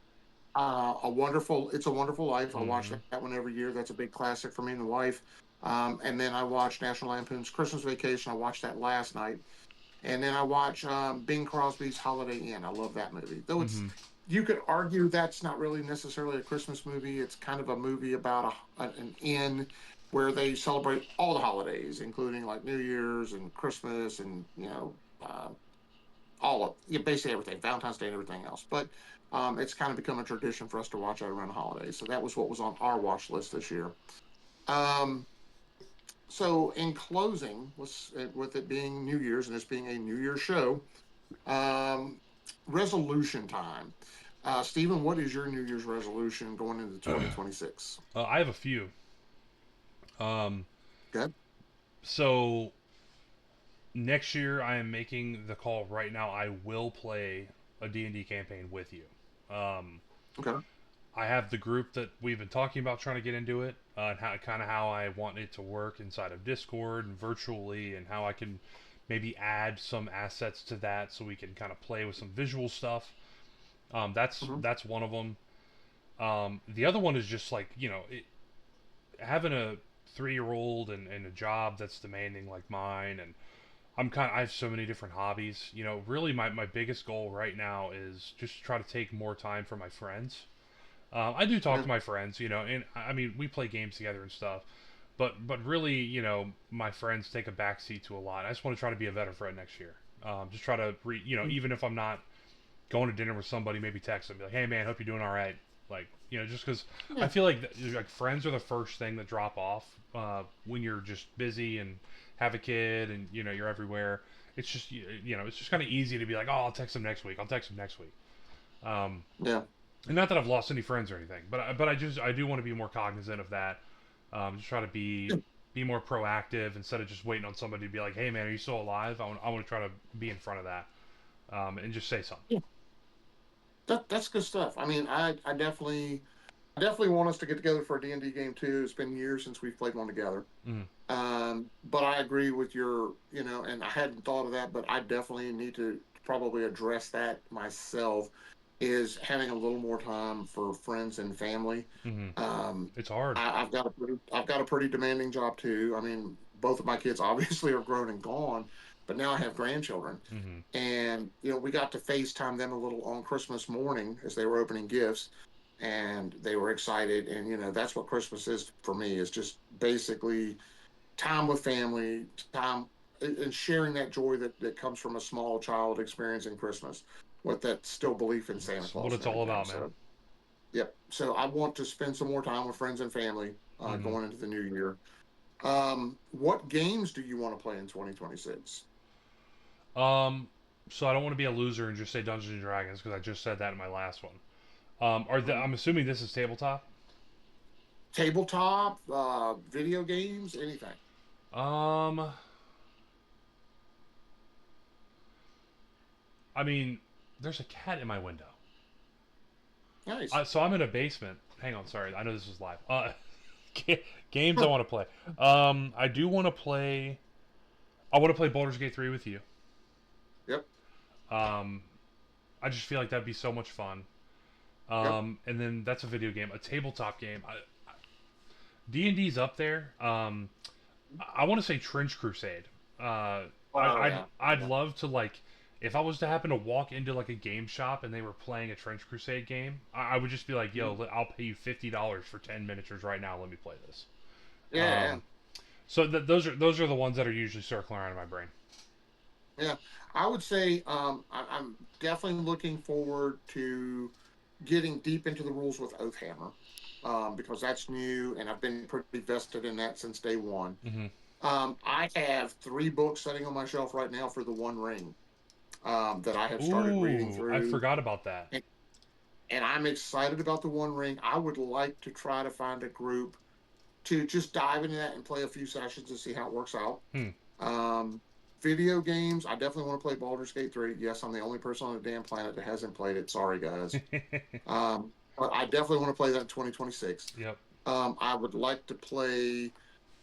It's a Wonderful Life. I watch Mm-hmm. that one every year. That's a big classic for me and the wife. And then I watch National Lampoon's Christmas Vacation. I watched that last night. And then I watch Bing Crosby's Holiday Inn. I love that movie. Though Mm-hmm. you could argue that's not really necessarily a Christmas movie. It's kind of a movie about an inn where they celebrate all the holidays, including like New Year's and Christmas and all of basically everything, Valentine's Day and everything else. But it's kind of become a tradition for us to watch that around the holidays. So that was what was on our watch list this year. Um, so in closing, with it being New Year's and this being a New Year's show, um, resolution time. Stephen, what is your New Year's resolution going into 2026? I have a few. Um, Okay. so next year I am making the call right now. I will play a D&D campaign with you. Um, Okay. I have the group that we've been talking about trying to get into it, and how I want it to work inside of Discord and virtually, and how I can maybe add some assets to that so we can kind of play with some visual stuff. Hmm. That's one of them. The other one is just like having a 3-year old and a job that's demanding like mine, and I have so many different hobbies. Really my biggest goal right now is just try to take more time for my friends. I do talk Yeah. to my friends, and I mean we play games together and stuff. But really, my friends take a backseat to a lot. I just want to try to be a better friend next year. Just try to even if I'm not going to dinner with somebody, maybe text them, be like, "Hey man, hope you're doing all right." Like, just because I Yeah. feel like like friends are the first thing that drop off when you're just busy and have a kid and you're everywhere. It's just it's just kind of easy to be like, "Oh, I'll text them next week. I'll text them next week." Um, Yeah. and not that I've lost any friends or anything, but I do want to be more cognizant of that. Just try to be more proactive instead of just waiting on somebody to be like, "Hey man, are you still alive?" I want to try to be in front of that and just say something. Yeah. That's good stuff. I mean, I definitely want us to get together for a D&D game too. It's been years since we've played one together. Mm-hmm. But I agree with your, and I hadn't thought of that, but I definitely need to probably address that myself. Is having a little more time for friends and family. Mm-hmm. Um, It's hard. I've got a pretty demanding job too. I mean, both of my kids obviously are grown and gone, but now I have grandchildren, Mm-hmm. and we got to FaceTime them a little on Christmas morning as they were opening gifts, and they were excited. And that's what Christmas is for me, is just basically time with family, time and sharing that joy that comes from a small child experiencing Christmas with that still belief in Santa It's what Claus it's and all everything. about, man. So, yep. So I want to spend some more time with friends and family Mm-hmm. going into the new year. What games do you want to play in 2026? Um, so I don't want to be a loser and just say Dungeons and Dragons because I just said that in my last one. I'm assuming this is tabletop. Tabletop, video games, anything. Um, I mean, there's a cat in my window. Nice. So I'm in a basement. Hang on, sorry. I know this is live. Games I want to play. I do want to play. I want to play Baldur's Gate 3 with you. Yep. Um, I just feel like that'd be so much fun. Yep. And then that's a video game, a tabletop game. D&D's up there. I want to say Trench Crusade. Oh I'd yeah. love to like if I was to happen to walk into like a game shop and they were playing a Trench Crusade game, I would just be like, "Yo, I'll pay you $50 for 10 miniatures right now. Let me play this." Yeah. Um, so those are the ones that are usually circling around in my brain. Yeah, I would say I'm definitely looking forward to getting deep into the rules with Oathhammer, because that's new and I've been pretty vested in that since day one. Mm-hmm. I have 3 books sitting on my shelf right now for the One Ring, that I have started reading Ooh, I through, forgot about that. and, and I'm excited about the One Ring. I would like to try to find a group to just dive into that and play a few sessions to see how it works out. Hmm. Um, Video games, I definitely want to play Baldur's Gate 3. Yes, I'm the only person on the damn planet that hasn't played it. Sorry, guys. But I definitely want to play that in 2026. Yep. I would like to play.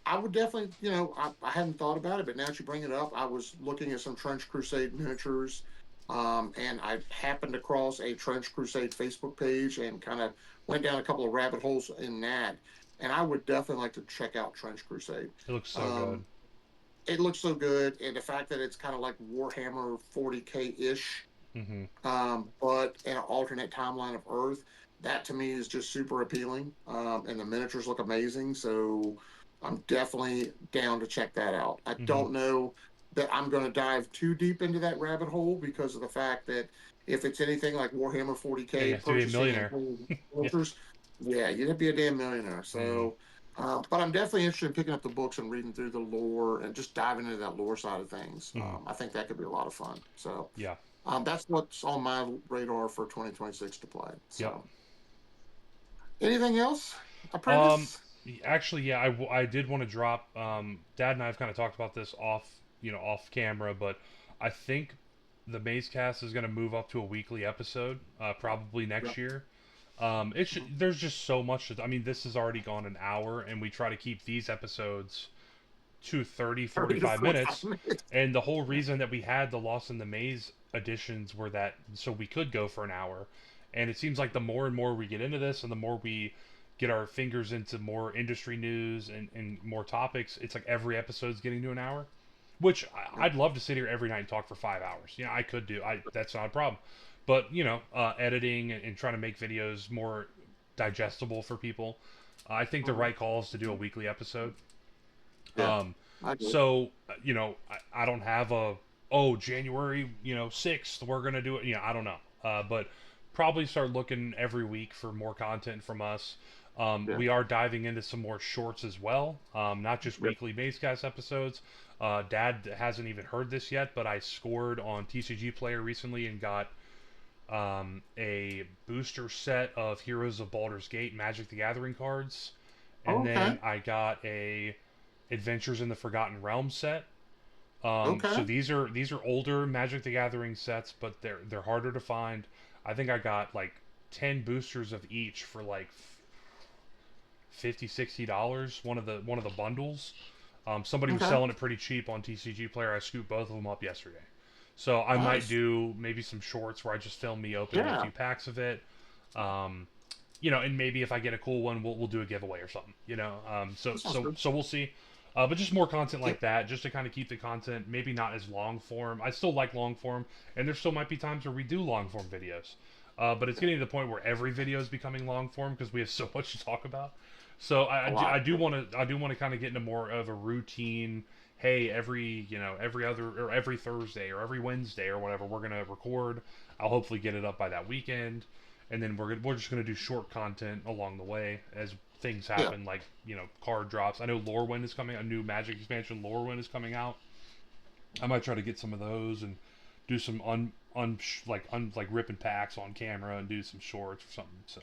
I would definitely, I hadn't thought about it, but now that you bring it up, I was looking at some Trench Crusade miniatures. And I happened across a Trench Crusade Facebook page and kind of went down a couple of rabbit holes in that. And I would definitely like to check out Trench Crusade. It looks so good. Um, it looks so good, and the fact that it's kind of like Warhammer 40K ish, Mm-hmm. but in an alternate timeline of Earth, that to me is just super appealing. And the miniatures look amazing, so I'm definitely down to check that out. I Mm-hmm. don't know that I'm going to dive too deep into that rabbit hole because of the fact that if it's anything like Warhammer Yeah, you 40K have to be a purchasing and millionaire. holding Yeah. miniatures, yeah, you'd have to be a damn millionaire. Mm-hmm. So, but I'm definitely interested in picking up the books and reading through the lore and just diving into that lore side of things. Mm-hmm. I think that could be a lot of fun. So, Yeah. that's what's on my radar for 2026 to play. Yep. So, anything else? Um, Apprentice? Actually, yeah, I did want to drop. Dad and I have kind of talked about this off camera, but I think the MazeCast is going to move up to a weekly episode, probably Yeah. next year. There's just so much. I mean, this has already gone an hour, and we try to keep these episodes to 30, 30 to 45 45 minutes. minutes. And the whole reason that we had the Lost in the Maze editions were that so we could go for an hour. And it seems like the more and more we get into this and the more we get our fingers into more industry news and more topics, it's like every episode's getting to an hour. Which Yeah. I'd love to sit here every night and talk for 5 hours. I could do. That's not a problem. But editing and trying to make videos more digestible for people, I think the Mhm. right call is to do a weekly episode. Yeah. Um, I agree. so I don't have a January 6th we're gonna do it. I don't know. But probably start looking every week for more content from us. Yeah. We are diving into some more shorts as well, not just Yeah. weekly MazeCast episodes. Dad hasn't even heard this yet, but I scored on TCG Player recently and got a booster set of Heroes of Baldur's Gate Magic the Gathering cards, and then Okay. I got a Adventures in the Forgotten Realms set. So Okay. these are older Magic the Gathering sets, but they're harder to find. I think I got like 10 boosters of each for like $50, $60. One of the bundles. Somebody was Okay. selling it pretty cheap on TCG Player. I scooped both of them up yesterday. So I might Nice. do maybe some shorts where I just film me opening a Yeah. few packs of it. Um, and maybe if I get a cool one, we'll do a giveaway or something. So That sounds good. we'll see. But just more content Yep. like that, just to kind of keep the content maybe not as long form. I still like long form, and there still might be times where we do long form videos. But it's getting to the point where every video is becoming long form because we have so much to talk about. So A lot. I do want to kind of get into more of a routine. Hey, every other or every Thursday or every Wednesday or whatever, we're gonna record. I'll hopefully get it up by that weekend, and then we're just gonna do short content along the way as things Yeah. happen, like card drops. I know Lorwyn is coming. A new Magic expansion, Lorwyn, is coming out. I might try to get some of those and do some like ripping packs on camera and do some shorts or something. So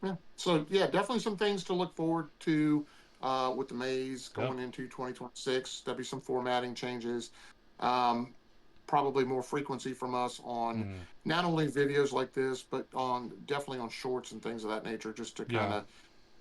Yeah. So yeah, definitely some things to look forward to with the maze yeah. going into 2026. There'll be some formatting changes. Um, Probably more frequency from us on Mm, not only videos like this, but on definitely on shorts and things of that nature, just to kind yeah. of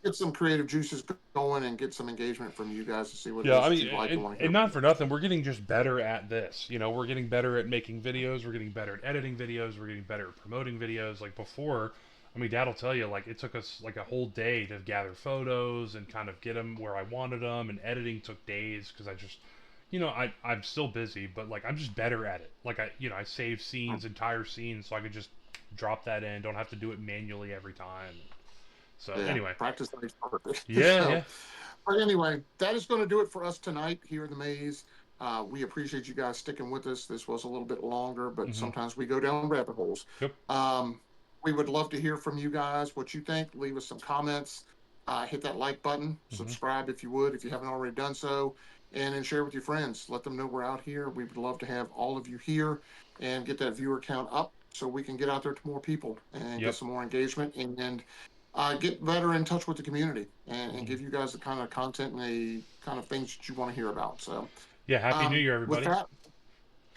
get some creative juices going and get some engagement from you guys to see what it Yeah, is I that mean, you like and want to and hear. not for nothing, we're getting just better at this. We're getting better at making videos. We're getting better at editing videos. We're getting better at promoting videos. Like before, I mean, Dad will tell you, like it took us like a whole day to gather photos and kind of get them where I wanted them, and editing took days because I just, I'm still busy, but like I'm just better at it. Like I save scenes, entire scenes, so I could just drop that in. Don't have to do it manually every time. So Yeah, anyway, practice makes perfect. yeah, So, yeah. but anyway, that is going to do it for us tonight here in the maze. We appreciate you guys sticking with us. This was a little bit longer, but Mm-hmm. sometimes we go down rabbit holes. Yep. Um, we would love to hear from you guys what you think. Leave us some comments. Hit that like button. Mm-hmm. Subscribe if you would, if you haven't already done so. And then share with your friends. Let them know we're out here. We would love to have all of you here and get that viewer count up so we can get out there to more people and get Yep. some more engagement and get better in touch with the community and Mm-hmm. give you guys the kind of content and the kind of things that you want to hear about. So, Yeah. Happy New Year, with everybody. that,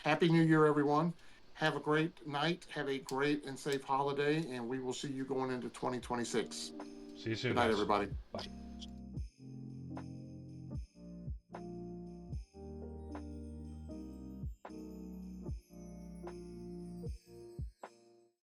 Happy New Year, everyone. Have a great night. Have a great and safe holiday, and we will see you going into 2026. See you soon, Good night, guys. everybody. Bye.